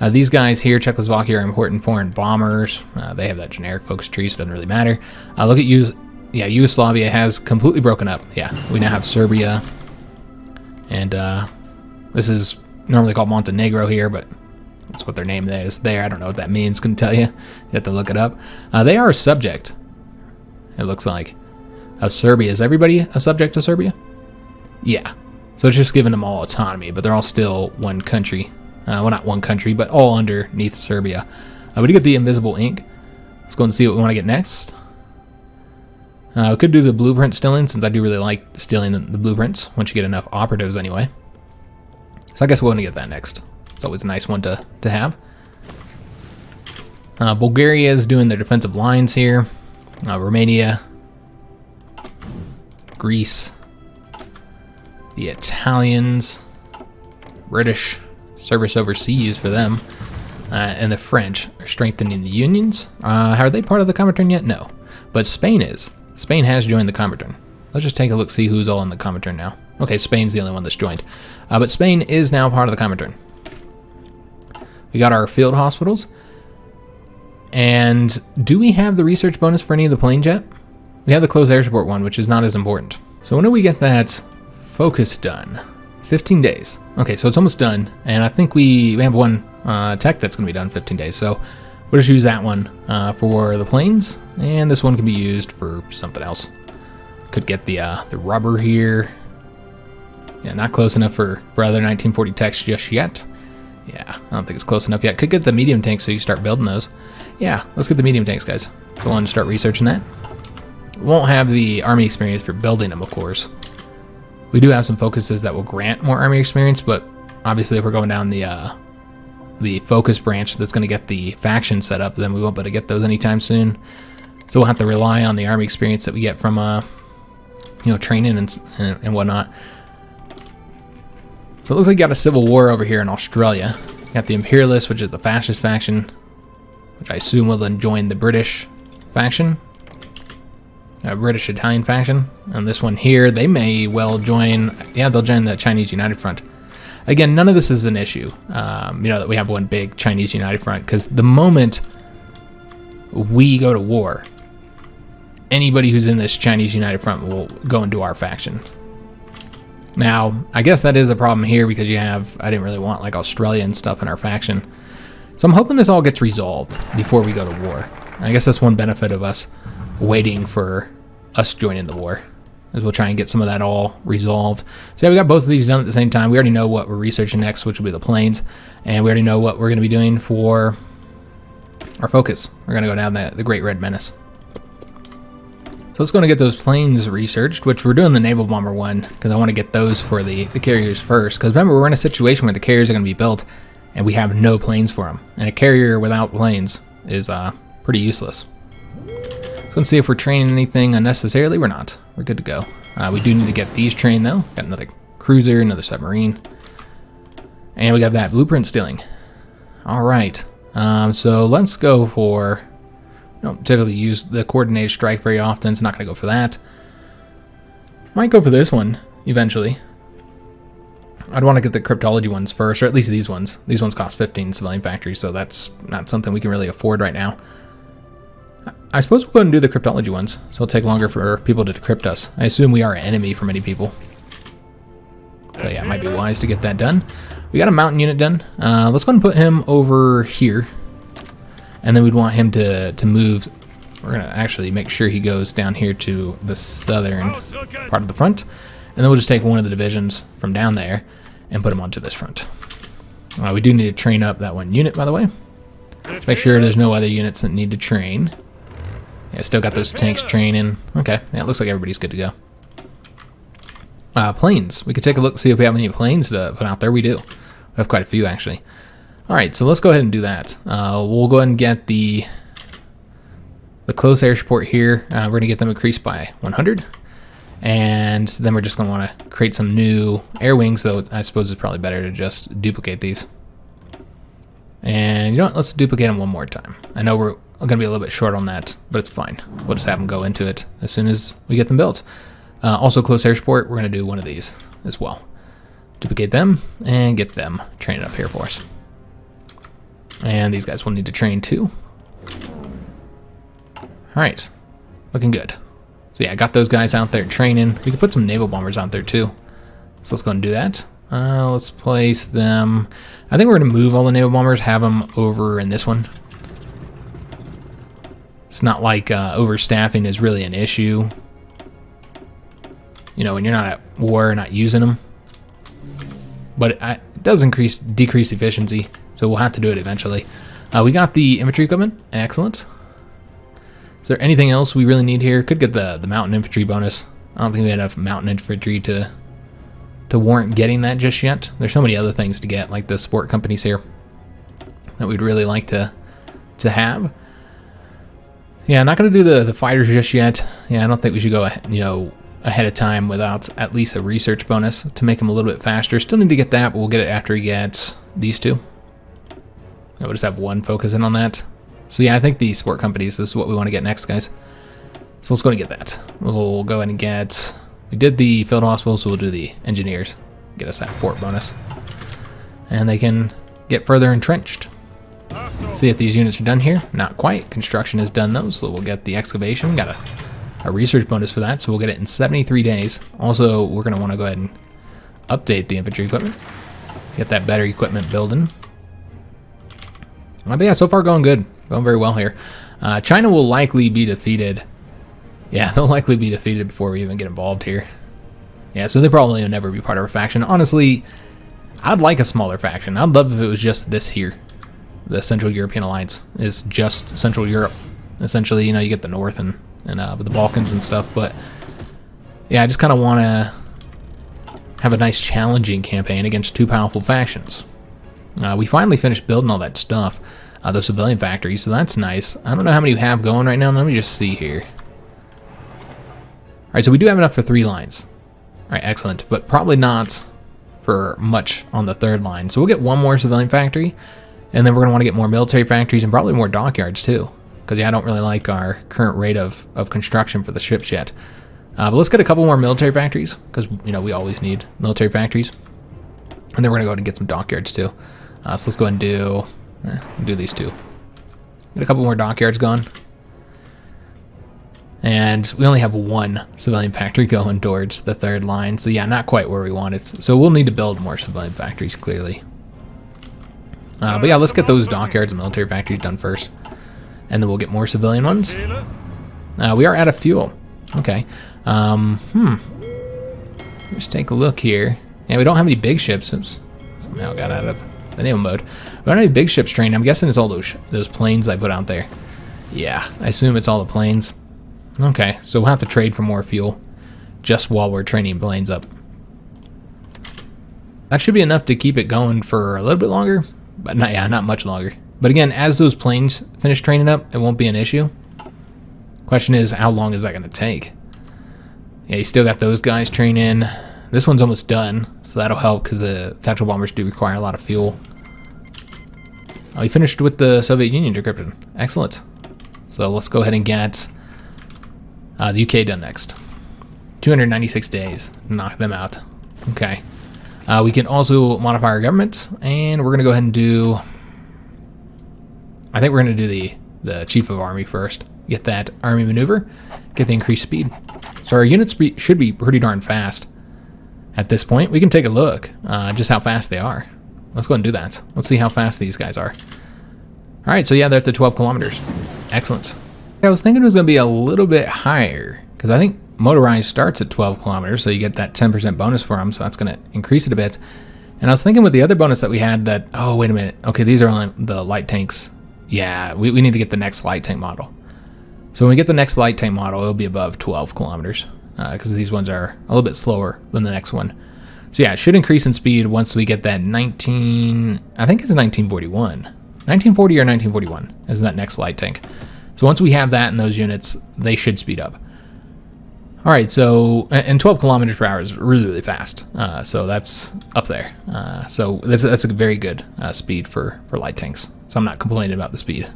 These guys here, Czechoslovakia, are important foreign bombers. They have that generic focus tree, so it doesn't really matter. Look at Yugoslavia has completely broken up. Yeah, we now have Serbia. And this is normally called Montenegro here, but that's what their name is there. I don't know what that means, couldn't tell you. You have to look it up. They are a subject, it looks like, of Serbia. Is everybody a subject of Serbia? Yeah. So it's just giving them all autonomy, but they're all still one country. Well, not one country, but all underneath Serbia. We did get the invisible ink. Let's go and see what we want to get next. We could do the blueprint stealing, since I do really like stealing the blueprints, once you get enough operatives anyway. So I guess we're going to get that next. It's always a nice one to have. Bulgaria is doing their defensive lines here. Romania. Greece. The Italians. British. Service overseas for them. And the French are strengthening the unions. Are they part of the Commonwealth yet? No. But Spain is. Spain has joined the Commonwealth. Let's just take a look, see who's all in the Commonwealth now. Okay, Spain's the only one that's joined. But Spain is now part of the Commonwealth. We got our field hospitals. And do we have the research bonus for any of the planes yet? We have the close air support one, which is not as important. So when do we get that focus done? 15 days. Okay, so it's almost done. And I think we have one tech that's going to be done in 15 days. So we'll just use that one for the planes. And this one can be used for something else. Could get the rubber here. Yeah, not close enough for other 1940 techs just yet. Yeah, I don't think it's close enough yet. Could get the medium tanks so you start building those. Yeah, let's get the medium tanks, guys. Go on and start researching that. Won't have the army experience for building them, of course. We do have some focuses that will grant more army experience, but obviously if we're going down the focus branch that's going to get the faction set up, then we won't be able to get those anytime soon. So we'll have to rely on the army experience that we get from training and whatnot. So it looks like you got a civil war over here in Australia. You got the Imperialists, which is the fascist faction, which I assume will then join the British faction. British Italian faction. And this one here, they may well join, yeah, they'll join the Chinese United Front. Again, none of this is an issue, that we have one big Chinese United Front, because the moment we go to war, anybody who's in this Chinese United Front will go into our faction. Now, I guess that is a problem here because I didn't really want like Australian stuff in our faction. So I'm hoping this all gets resolved before we go to war. I guess that's one benefit of us waiting for us joining the war, is we'll try and get some of that all resolved. So yeah, we got both of these done at the same time. We already know what we're researching next, which will be the planes, and we already know what we're going to be doing for our focus. We're going to go down the Great Red Menace. So let's go and get those planes researched, which we're doing the naval bomber one because I want to get those for the carriers first. Because remember, we're in a situation where the carriers are going to be built and we have no planes for them. And a carrier without planes is pretty useless. So let's see if we're training anything unnecessarily. We're not. We're good to go. We do need to get these trained though. Got another cruiser, another submarine. And we got that blueprint stealing. All right. So let's go for... Don't typically use the coordinated strike very often. It's not going to go for that. Might go for this one eventually. I'd want to get the cryptology ones first, or at least these ones. These ones cost 15 civilian factories, so that's not something we can really afford right now. I suppose we'll go ahead and do the cryptology ones, so it'll take longer for people to decrypt us. I assume we are an enemy for many people. So yeah, it might be wise to get that done. We got a mountain unit done. Let's go ahead and put him over here. And then we'd want him to move. We're going to actually make sure he goes down here to the southern part of the front. And then we'll just take one of the divisions from down there and put him onto this front. We do need to train up that one unit, by the way. Let's make sure there's no other units that need to train. Yeah, still got those tanks training. Okay, yeah, it looks like everybody's good to go. Planes. We could take a look, see if we have any planes to put out there. We do. We have quite a few, actually. Alright, so let's go ahead and do that. We'll go ahead and get the close air support here. We're going to get them increased by 100. And then we're just going to want to create some new air wings, though I suppose it's probably better to just duplicate these. And you know what, let's duplicate them one more time. I know we're going to be a little bit short on that, but it's fine. We'll just have them go into it as soon as we get them built. Also close air support, we're going to do one of these as well. Duplicate them and get them trained up here for us. And these guys will need to train too. Alright, looking good. So yeah, I got those guys out there training. We could put some naval bombers out there too. So let's go and do that. Let's place them. I think we're going to move all the naval bombers, have them over in this one. It's not like overstaffing is really an issue. You know, when you're not at war, not using them. But it does decrease efficiency. So we'll have to do it eventually. We got the infantry equipment. Excellent. Is there anything else we really need here? Could get the mountain infantry bonus. I don't think we have enough mountain infantry to warrant getting that just yet. There's so many other things to get, like the support companies here, that we'd really like to have. Yeah, I'm not going to do the fighters just yet. Yeah, I don't think we should go ahead of time without at least a research bonus to make them a little bit faster. Still need to get that, but we'll get it after we get these two. We'll just have one focusing on that. So yeah, I think the support companies is what we want to get next, guys. So let's go and get that. We'll go ahead and get... We did the field hospital, so we'll do the engineers. Get us that fort bonus. And they can get further entrenched. See if these units are done here. Not quite. Construction is done though, so we'll get the excavation. Got a research bonus for that, so we'll get it in 73 days. Also, we're going to want to go ahead and update the infantry equipment. Get that better equipment building. But yeah, so far going good. Going very well here. China will likely be defeated. Yeah, they'll likely be defeated before we even get involved here. Yeah, so they probably will never be part of our faction. Honestly, I'd like a smaller faction. I'd love if it was just this here. The Central European Alliance is just Central Europe. Essentially, you know, you get the North and with the Balkans and stuff. But yeah, I just kind of want to have a nice challenging campaign against two powerful factions. We finally finished building all that stuff, those civilian factories, so that's nice. I don't know how many we have going right now. Let me just see here. Alright, so we do have enough for 3 lines. Alright, excellent, but probably not for much on the 3rd line. So we'll get one more civilian factory, and then we're going to want to get more military factories and probably more dockyards too. Because yeah, I don't really like our current rate of construction for the ships yet. But let's get a couple more military factories, because you know we always need military factories. And then we're going to go ahead and get some dockyards too. So let's go ahead and do these two. Get a couple more dockyards going. And we only have one civilian factory going towards the third line. So yeah, not quite where we want it. So we'll need to build more civilian factories, clearly. But yeah, let's get those dockyards and military factories done first. And then we'll get more civilian ones. We are out of fuel. Okay. Let's take a look here. Yeah, we don't have any big ships. Oops. Somehow got out of the naval mode. We don't have any big ships trained. I'm guessing it's all those planes I put out there. Yeah, I assume it's all the planes. Okay, so we'll have to trade for more fuel just while we're training planes up. That should be enough to keep it going for a little bit longer, but not much longer. But again, as those planes finish training up, it won't be an issue. Question is, how long is that going to take? Yeah, you still got those guys training. This one's almost done, so that'll help because the tactical bombers do require a lot of fuel. Oh, you finished with the Soviet Union decryption. Excellent. So let's go ahead and get the UK done next. 296 days. Knock them out. Okay. We can also modify our government, and we're going to go ahead and do... I think we're going to do the Chief of Army first. Get that Army maneuver. Get the increased speed. So our units should be pretty darn fast. At this point, we can take a look just how fast they are. Let's go ahead and do that. Let's see how fast these guys are. All right, so yeah, they're at the 12 kilometers. Excellent. I was thinking it was going to be a little bit higher because I think motorized starts at 12 kilometers, so you get that 10% bonus for them, so that's going to increase it a bit. And I was thinking with the other bonus that we had that, oh, wait a minute. Okay, these are only the light tanks. Yeah, we need to get the next light tank model. So when we get the next light tank model, it'll be above 12 kilometers because these ones are a little bit slower than the next one. So yeah, it should increase in speed once we get that I think it's 1941. 1940 or 1941 as that next light tank. So once we have that in those units, they should speed up. All right, so, and 12 kilometers per hour is really, really fast. So that's up there. So that's a very good speed for light tanks. So I'm not complaining about the speed.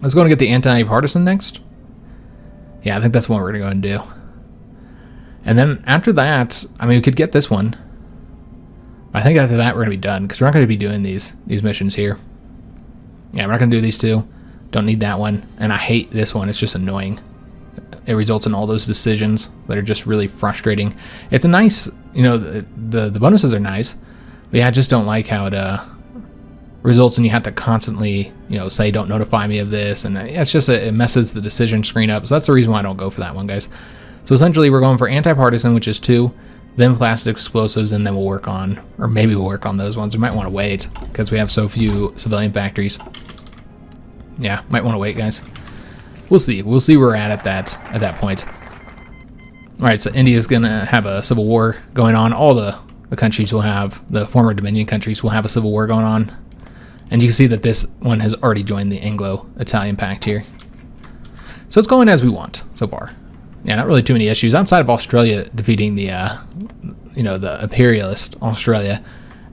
Let's go and get the anti-partisan next. Yeah, I think that's what we're gonna go and do. And then after that, I mean, we could get this one. I think after that we're gonna be done because we're not gonna be doing these missions here. Yeah, we're not gonna do these two. Don't need that one. And I hate this one. It's just annoying. It results in all those decisions that are just really frustrating. It's a nice, you know, the bonuses are nice, but yeah, I just don't like how it results in you have to constantly, you know, say don't notify me of this, and it's just it messes the decision screen up. So that's the reason why I don't go for that one, guys. So essentially, we're going for anti-partisan, which is 2, then plastic explosives, and then we'll work on, or maybe we'll work on those ones. We might want to wait because we have so few civilian factories. Yeah, might want to wait, guys. We'll see. We'll see where we're at that point. All right, so India's gonna have a civil war going on. All the countries will have, the former Dominion countries will have a civil war going on. And you can see that this one has already joined the Anglo-Italian Pact here. So it's going as we want so far. Yeah, not really too many issues outside of Australia defeating the, the imperialist Australia,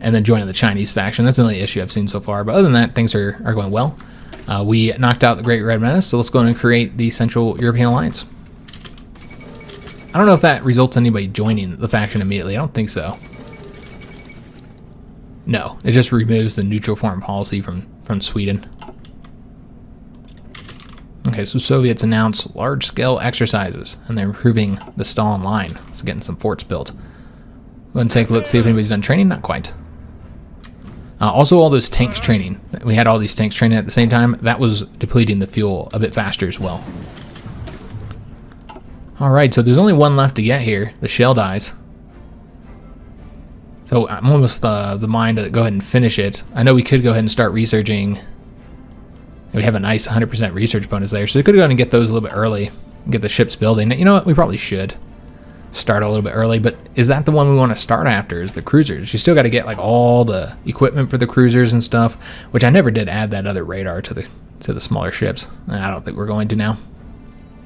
and then joining the Chinese faction. That's the only issue I've seen so far. But other than that, things are going well. We knocked out the Great Red Menace, so let's go and create the Central European Alliance. I don't know if that results in anybody joining the faction immediately. I don't think so. No, it just removes the neutral foreign policy from Sweden. Okay, so Soviets announced large-scale exercises, and they're improving the Stalin line. So getting some forts built. Let's take a look, see if anybody's done training. Not quite. Also, all those tanks training. We had all these tanks training at the same time. That was depleting the fuel a bit faster as well. All right, so there's only one left to get here. The shell dies. So I'm almost the mind to go ahead and finish it. I know we could go ahead and start researching. We have a nice 100% research bonus there, so we could go ahead and get those a little bit early and get the ships building. You know what? We probably should start a little bit early, but is that the one we want to start after? Is the cruisers? You still got to get like all the equipment for the cruisers and stuff, which I never did add that other radar to the smaller ships. I don't think we're going to now.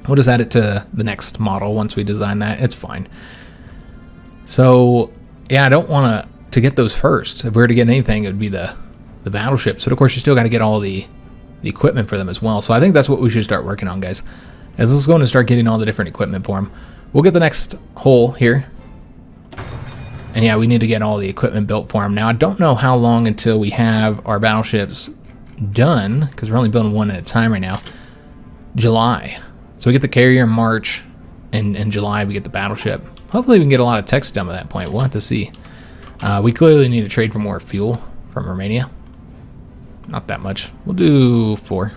We'll just add it to the next model once we design that. It's fine. So yeah, I don't want to get those first. If we were to get anything, it would be the battleships. But of course, you still got to get all the equipment for them as well. So I think that's what we should start working on, guys. As let's go and start getting all the different equipment for them. We'll get the next hole here. And yeah, we need to get all the equipment built for them. Now, I don't know how long until we have our battleships done, because we're only building one at a time right now. July. So we get the carrier in March, and in July we get the battleship. Hopefully we can get a lot of tech done by that point. We'll have to see. We clearly need to trade for more fuel from Romania. Not that much. We'll do 4.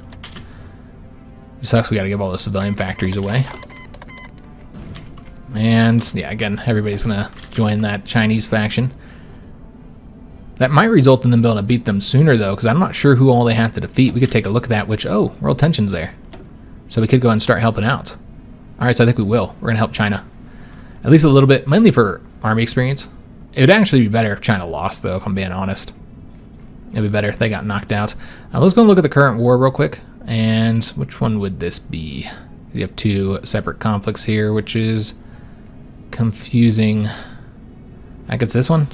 It sucks we gotta give all the civilian factories away. And yeah, again, everybody's gonna join that Chinese faction. That might result in them being able to beat them sooner though, because I'm not sure who all they have to defeat. We could take a look at that, which, oh, world tension's there. So we could go and start helping out. Alright, so I think we will. We're gonna help China. At least a little bit, mainly for army experience. It would actually be better if China lost though, if I'm being honest. It'd be better if they got knocked out. Let's go look at the current war real quick. And which one would this be? You have 2 separate conflicts here, which is confusing. I guess this one?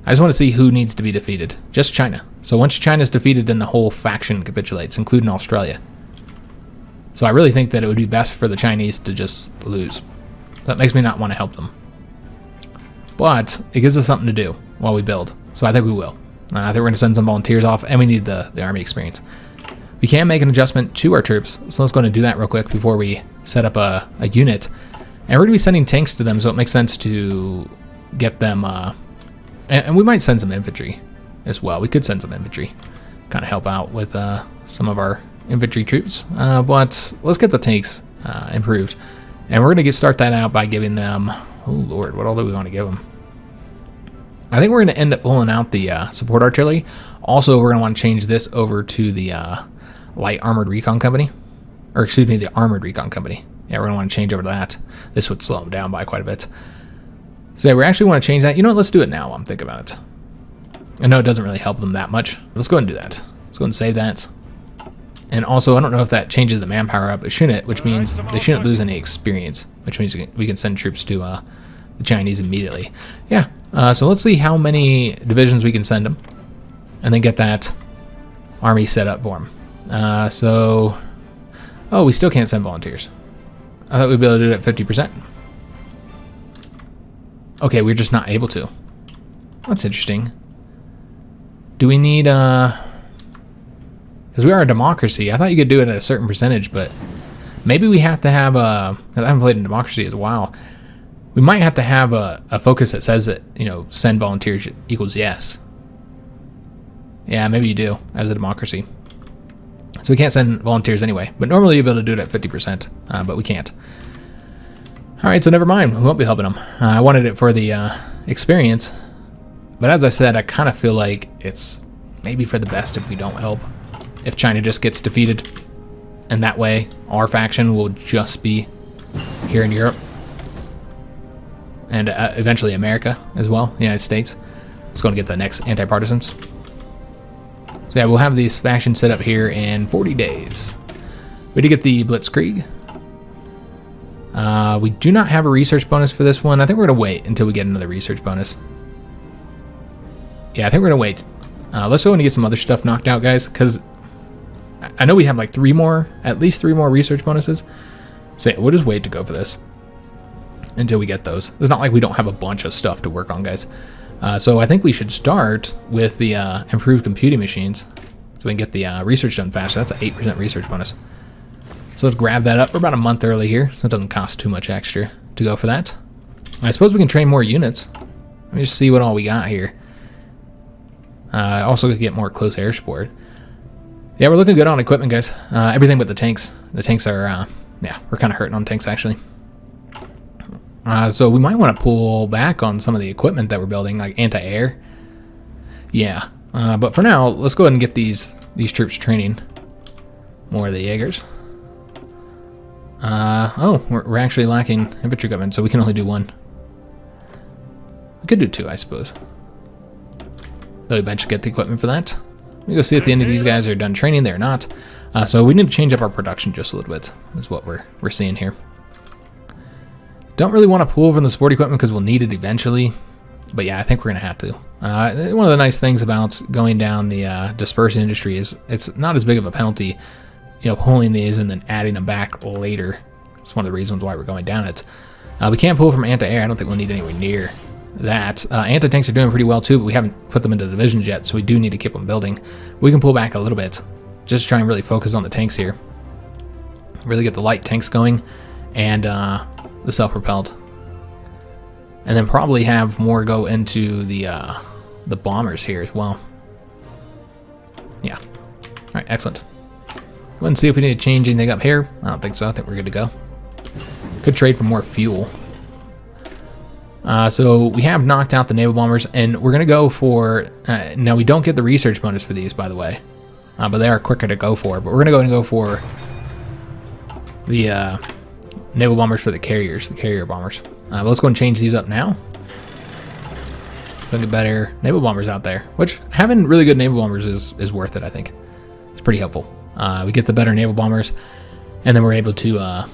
I just want to see who needs to be defeated. Just China. So once China's defeated, then the whole faction capitulates, including Australia. So I really think that it would be best for the Chinese to just lose. That makes me not want to help them. But it gives us something to do while we build. So I think we will. I think we're going to send some volunteers off, and we need the army experience. We can make an adjustment to our troops, so let's go and do that real quick before we set up a unit. And we're going to be sending tanks to them, so it makes sense to get them... and we might send some infantry as well. We could send some infantry. Kind of help out with some of our infantry troops. But let's get the tanks improved. And we're going to start that out by giving them... Oh, Lord, what all do we want to give them? I think we're going to end up pulling out the support artillery. Also, we're going to want to change this over to the light armored recon company. Or, excuse me, the armored recon company. Yeah, we're going to want to change over to that. This would slow them down by quite a bit. So, yeah, we actually want to change that. You know what? Let's do it now while I'm thinking about it. I know it doesn't really help them that much. Let's go ahead and do that. Let's go ahead and save that. And also, I don't know if that changes the manpower up. It shouldn't, which means they shouldn't lose any experience. Which means we can send troops to the Chinese immediately. Yeah. So let's see how many divisions we can send them, and then get that army set up for them. Oh, we still can't send volunteers. I thought we'd be able to do it at 50%. Okay, we're just not able to. That's interesting. Do we need because we are a democracy. I thought you could do it at a certain percentage, but maybe we have to have I haven't played in democracy as well. We might have to have a focus that says that, you know, send volunteers equals yes. Yeah, maybe you do as a democracy. So we can't send volunteers anyway. But normally you'll be able to do it at 50%, but we can't. All right, so never mind. We won't be helping them. I wanted it for the experience. But as I said, I kind of feel like it's maybe for the best if we don't help. If China just gets defeated. And that way, our faction will just be here in Europe. And eventually America as well, the United States. Let's go and get the next anti-partisans. So yeah, we'll have these factions set up here in 40 days. We did get the Blitzkrieg. We do not have a research bonus for this one. I think we're going to wait until we get another research bonus. Yeah, I think we're going to wait. Let's go and get some other stuff knocked out, guys, because I know we have like at least three more research bonuses. So yeah, we'll just wait to go for this until we get those. It's not like we don't have a bunch of stuff to work on, guys. So I think we should start with the improved computing machines so we can get the research done faster. That's an 8% research bonus. So let's grab that up. We're about a month early here, so it doesn't cost too much extra to go for that. I suppose we can train more units. Let me just see what all we got here. Also get more close air support. Yeah, we're looking good on equipment, guys. Everything but the tanks. The tanks are, yeah, we're kind of hurting on tanks, actually. So we might want to pull back on some of the equipment that we're building, like anti-air. Yeah, but for now, let's go ahead and get these troops training. More of the Jaegers. Oh, we're actually lacking infantry equipment, so we can only do one. We could do two, I suppose. They'll eventually get the equipment for that. We go see if the end of these guys are done training. They're not. So we need to change up our production just a little bit, is what we're seeing here. Don't really want to pull from the support equipment because we'll need it eventually. But yeah, I think we're going to have to. One of the nice things about going down the dispersing industry is it's not as big of a penalty, you know, pulling these and then adding them back later. It's one of the reasons why we're going down it. We can't pull from anti-air. I don't think we'll need anywhere near that. Anti-tanks are doing pretty well too, but we haven't put them into the divisions yet, so we do need to keep them building. We can pull back a little bit. Just try and really focus on the tanks here. really get the light tanks going, and the self-propelled. And then probably have more go into the bombers here as well. Yeah. All right, excellent. Go ahead and see if we need to change anything up here. I don't think so. I think we're good to go. Could trade for more fuel. So we have knocked out the naval bombers, and we're going to go for... now, we don't get the research bonus for these, by the way. But they are quicker to go for. But we're going to go and go for the naval bombers for the carriers, the carrier bombers. But let's go and change these up now. Don't get better naval bombers out there, which having really good naval bombers is worth it, I think. It's pretty helpful. We get the better naval bombers, and then we're able to,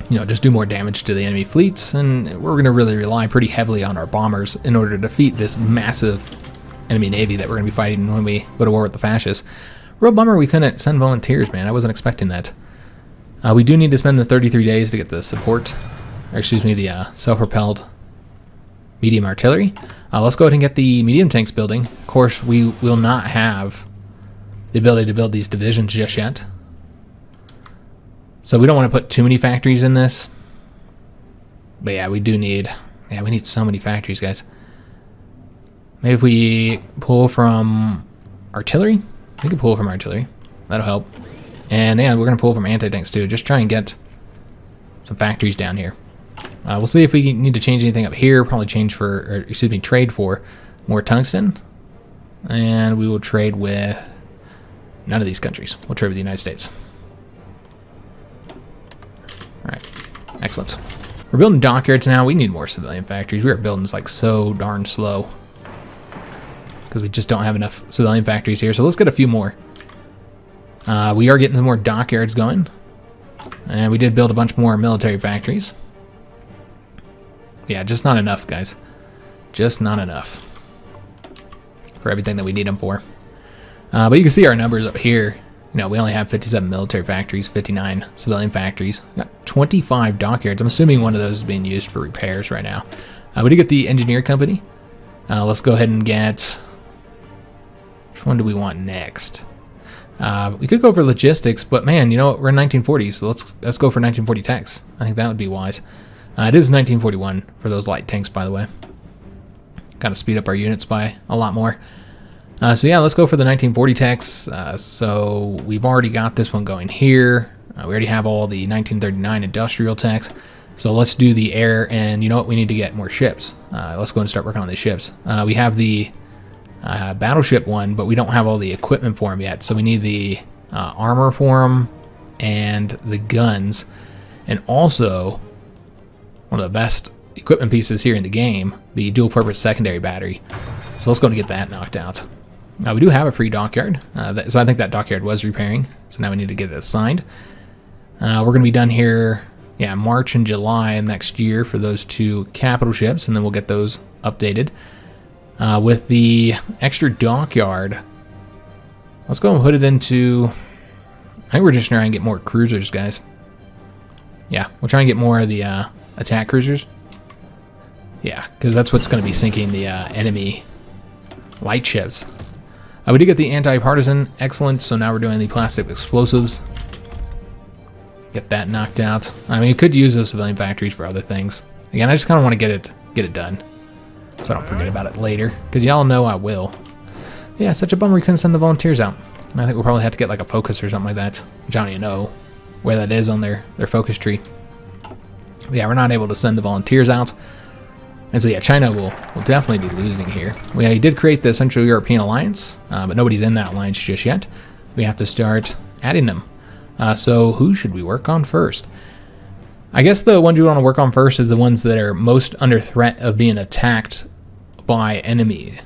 just do more damage to the enemy fleets, and we're going to really rely pretty heavily on our bombers in order to defeat this massive enemy navy that we're going to be fighting when we go to war with the fascists. Real bummer we couldn't send volunteers, man. I wasn't expecting that. We do need to spend the 33 days to get the support, or excuse me, the self-propelled medium artillery. Let's go ahead and get the medium tanks building. Of course, we will not have the ability to build these divisions just yet. So we don't want to put too many factories in this. But yeah, we do need... Yeah, we need so many factories, guys. Maybe if we pull from artillery? We can pull from artillery. That'll help. And yeah, we're going to pull from anti-tanks too. Just try and get some factories down here. We'll see if we need to change anything up here. Probably change for... Or, excuse me, trade for more tungsten. And we will trade with... none of these countries. We'll trade with the United States. Alright, excellent. We're building dockyards now. We need more civilian factories. We are building this like so darn slow, because we just don't have enough civilian factories here. So let's get a few more. We are getting some more dockyards going. And we did build a bunch more military factories. Yeah, just not enough, guys. Just not enough for everything that we need them for. But you can see our numbers up here. You know, we only have 57 military factories, 59 civilian factories. We got 25 dockyards. I'm assuming one of those is being used for repairs right now. We did get the engineer company. Let's go ahead and get... which one do we want next? We could go for logistics, but man, you know what? We're in 1940s, so let's go for 1940 techs. I think that would be wise. It is 1941 for those light tanks, by the way. Kind of speed up our units by a lot more. So yeah, let's go for the 1940 techs. So we've already got this one going here. We already have all the 1939 industrial techs. So let's do the air, and you know what? We need to get more ships. Let's go and start working on these ships. We have the battleship one, but we don't have all the equipment for them yet. So we need the armor for them and the guns, and also one of the best equipment pieces here in the game, the dual-purpose secondary battery. So let's go and get that knocked out. We do have a free dockyard, so I think that dockyard was repairing, so now we need to get it assigned. We're going to be done here, yeah, March and July next year for those two capital ships, and then we'll get those updated. With the extra dockyard, let's go and put it into... I think we're just trying to get more cruisers, guys. Yeah, we'll try and get more of the attack cruisers. Yeah, because that's what's going to be sinking the enemy light ships. We did get the anti-partisan, excellent, so now we're doing the plastic explosives. Get that knocked out. I mean, you could use those civilian factories for other things. Again, I just kind of want to get it done, so I don't forget about it later, because y'all know I will. Yeah, such a bummer we couldn't send the volunteers out. I think we'll probably have to get like a focus or something like that, which I don't even know where that is on their focus tree. But yeah, we're not able to send the volunteers out. And so yeah, China will definitely be losing here. We did create the Central European Alliance, but nobody's in that alliance just yet. We have to start adding them. So who should we work on first? I guess the ones you want to work on first is the ones that are most under threat of being attacked by enemy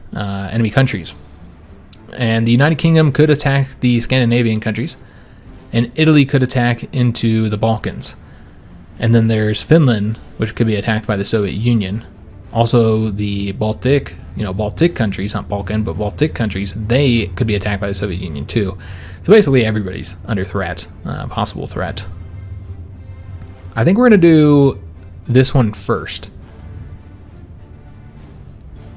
countries. And the United Kingdom could attack the Scandinavian countries, and Italy could attack into the Balkans. And then there's Finland, which could be attacked by the Soviet Union. Also, the Baltic, Baltic countries, not Balkan, but Baltic countries, they could be attacked by the Soviet Union too. So basically everybody's under threat, possible threat. I think we're going to do this one first.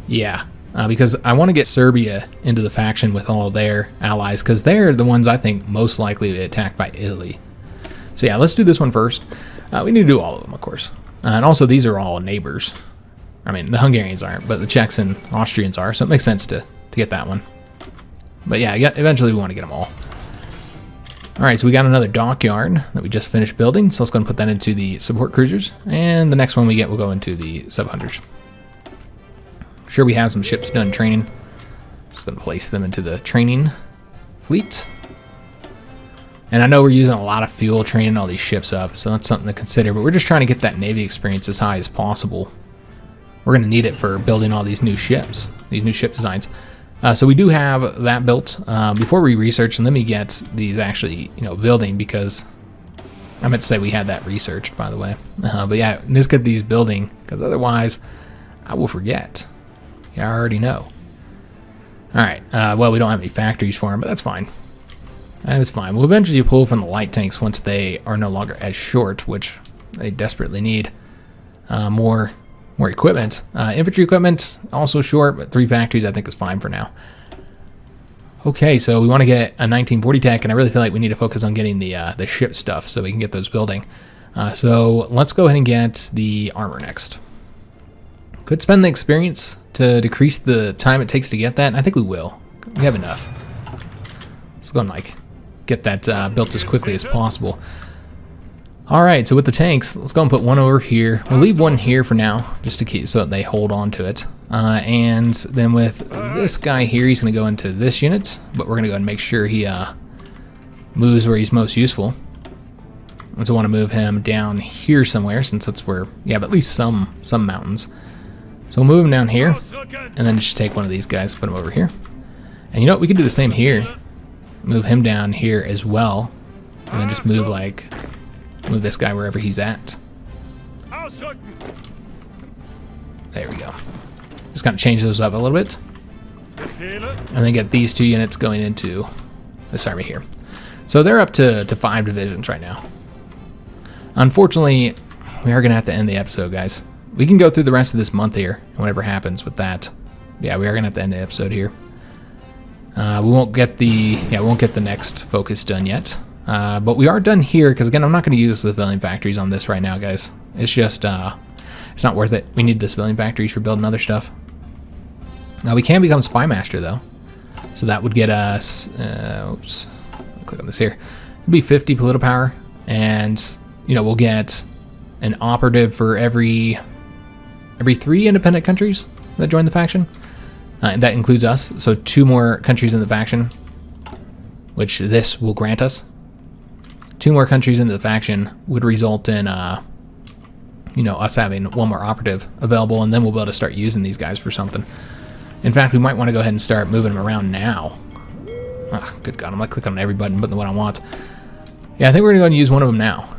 Yeah, because I want to get Serbia into the faction with all their allies, because they're the ones I think most likely to be attacked by Italy. So yeah, let's do this one first. We need to do all of them, of course. And also, these are all neighbors. I mean, the Hungarians aren't, but the Czechs and Austrians are, so it makes sense to get that one. But yeah, eventually we want to get them all. Alright, so we got another dockyard that we just finished building, so let's go and put that into the support cruisers. And the next one we get will go into the sub-hunters. Sure, we have some ships done training. Just going to place them into the training fleet. And I know we're using a lot of fuel training all these ships up, so that's something to consider. But we're just trying to get that Navy experience as high as possible. We're going to need it for building all these new ships, these new ship designs. So we do have that built. Before we research, and let me get these actually, building, because I meant to say we had that researched, by the way. But yeah, let's get these building, because otherwise I will forget. Yeah, I already know. All right. Well, we don't have any factories for them, but that's fine. That's fine. We'll eventually pull from the light tanks once they are no longer as short, which they desperately need. More equipment. Infantry equipment, also short, but 3 factories I think is fine for now. Okay, so we want to get a 1940 tech, and I really feel like we need to focus on getting the ship stuff so we can get those building. So let's go ahead and get the armor next. Could spend the experience to decrease the time it takes to get that, and I think we will. We have enough. Let's go and get that built as quickly as possible. Alright, so with the tanks, let's go and put one over here. We'll leave one here for now, just to keep so that they hold on to it. And then with this guy here, he's going to go into this unit, but we're going to go and make sure he moves where he's most useful. And so I want to move him down here somewhere, since that's where you have at least some mountains. So we'll move him down here, and then just take one of these guys, put him over here. And you know what, we can do the same here. Move him down here as well, and then just move this guy wherever he's at. There we go. Just kind of change those up a little bit. And then get these 2 units going into this army here. So they're up to 5 divisions right now. Unfortunately, we are going to have to end the episode, guys. We can go through the rest of this month here, and whatever happens with that. Yeah, we are going to have to end the episode here. We won't get the next focus done yet. But we are done here, because again, I'm not going to use the civilian factories on this right now, guys. It's just, it's not worth it. We need the civilian factories for building other stuff. Now, we can become Spy Master, though. So that would get us, oops, click on this here. It'd be 50 political power, and, we'll get an operative for every 3 independent countries that join the faction. That includes us, so 2 more countries in the faction, which this will grant us. 2 more countries into the faction would result in, us having 1 more operative available, and then we'll be able to start using these guys for something. In fact, we might want to go ahead and start moving them around now. Oh, good God, I'm clicking on every button but the one I want. Yeah, I think we're going to go and use one of them now.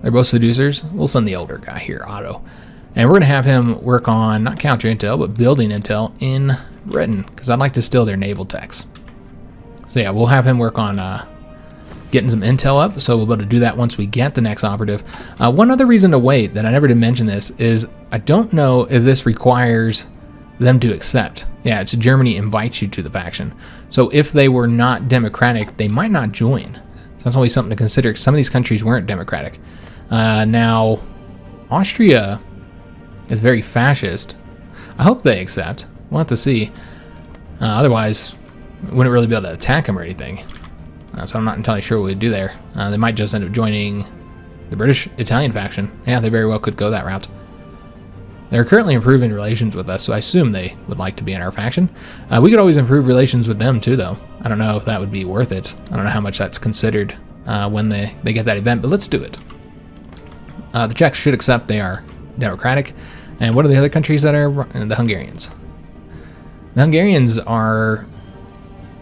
They're both seducers. We'll send the older guy here, Otto. And we're going to have him work on, not counter intel, but building intel in Britain, because I'd like to steal their naval techs. So yeah, we'll have him work on getting some intel up, so we'll be able to do that once we get the next operative. One other reason to wait that I never did mention this is I don't know if this requires them to accept. Yeah, it's Germany invites you to the faction. So if they were not democratic, they might not join. So that's always something to consider. Some of these countries weren't democratic. Now, Austria is very fascist. I hope they accept. We'll have to see. Otherwise, we wouldn't really be able to attack them or anything. So I'm not entirely sure what we'd do there. They might just end up joining the British-Italian faction. Yeah, they very well could go that route. They're currently improving relations with us, so I assume they would like to be in our faction. We could always improve relations with them too, though. I don't know if that would be worth it. I don't know how much that's considered when they get that event, but let's do it. The Czechs should accept they are democratic. And what are the other countries that are? The Hungarians. The Hungarians are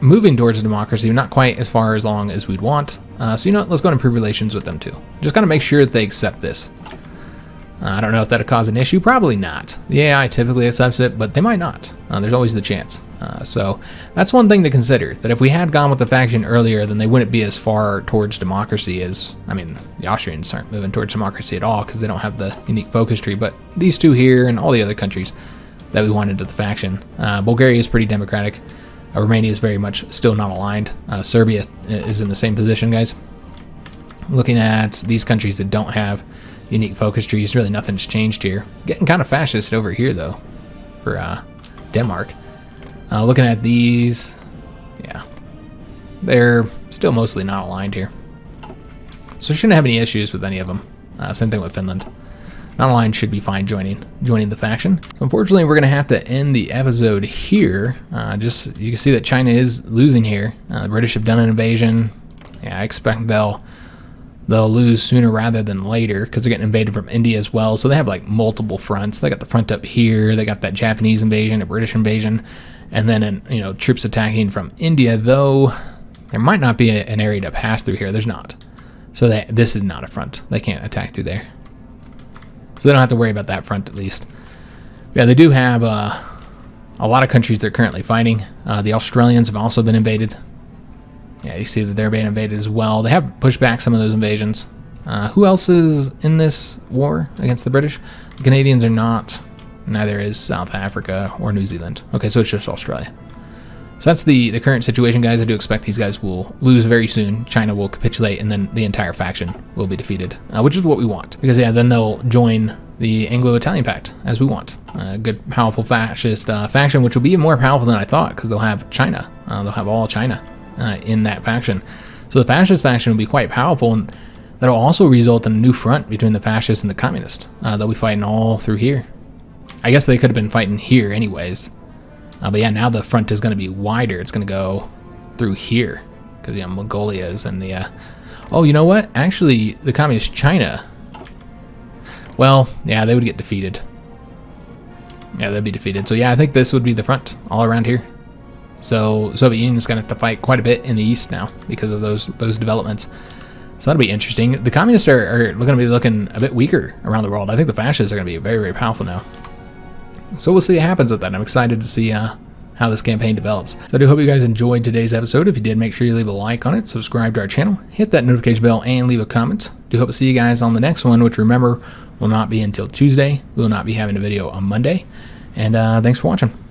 moving towards democracy, not quite as far along as we'd want. So you know what, let's go and improve relations with them too. Just gotta make sure that they accept this. I don't know if that'll cause an issue, probably not. The AI typically accepts it, but they might not. There's always the chance. So that's one thing to consider, that if we had gone with the faction earlier, then they wouldn't be as far towards democracy as, I mean, the Austrians aren't moving towards democracy at all because they don't have the unique focus tree, but these 2 here and all the other countries that we wanted to the faction. Bulgaria is pretty democratic. Romania is very much still not aligned. Serbia is in the same position, guys. Looking at these countries that don't have unique focus trees, really nothing's changed here. Getting kind of fascist over here, though, for Denmark. Looking at these, yeah, they're still mostly not aligned here. So shouldn't have any issues with any of them. Same thing with Finland. Not aligned should be fine joining the faction. So unfortunately, we're going to have to end the episode here. Just you can see that China is losing here. The British have done an invasion. Yeah, I expect they'll lose sooner rather than later because they're getting invaded from India as well. So they have like multiple fronts. They got the front up here. They got that Japanese invasion, a British invasion, and then troops attacking from India. Though there might not be an area to pass through here. There's not. So this is not a front. They can't attack through there. So they don't have to worry about that front at least. Yeah, they do have a lot of countries they're currently fighting. The Australians have also been invaded. Yeah, you see that they're being invaded as well. They have pushed back some of those invasions. Who else is in this war against the British? The Canadians are not. Neither is South Africa or New Zealand. Okay, so it's just Australia. So that's the current situation, guys. I do expect these guys will lose very soon. China will capitulate, and then the entire faction will be defeated, which is what we want. Because, yeah, then they'll join the Anglo-Italian Pact, as we want. A good, powerful fascist faction, which will be more powerful than I thought, because they'll have China. They'll have all China in that faction. So the fascist faction will be quite powerful, and that'll also result in a new front between the fascists and the communists. They'll be fighting all through here. I guess they could have been fighting here anyways. But yeah, now the front is going to be wider. It's going to go through here because Mongolia is in the. Oh, you know what? Actually, the communist China. Well, yeah, they would get defeated. Yeah, they'd be defeated. So yeah, I think this would be the front all around here. So Soviet Union is going to have to fight quite a bit in the east now because of those developments. So that'll be interesting. The communists are going to be looking a bit weaker around the world. I think the fascists are going to be very, very powerful now. So we'll see what happens with that. I'm excited to see how this campaign develops. So I do hope you guys enjoyed today's episode. If you did, make sure you leave a like on it, subscribe to our channel, hit that notification bell, and leave a comment. Do hope to see you guys on the next one, which remember will not be until Tuesday. We will not be having a video on Monday. And thanks for watching.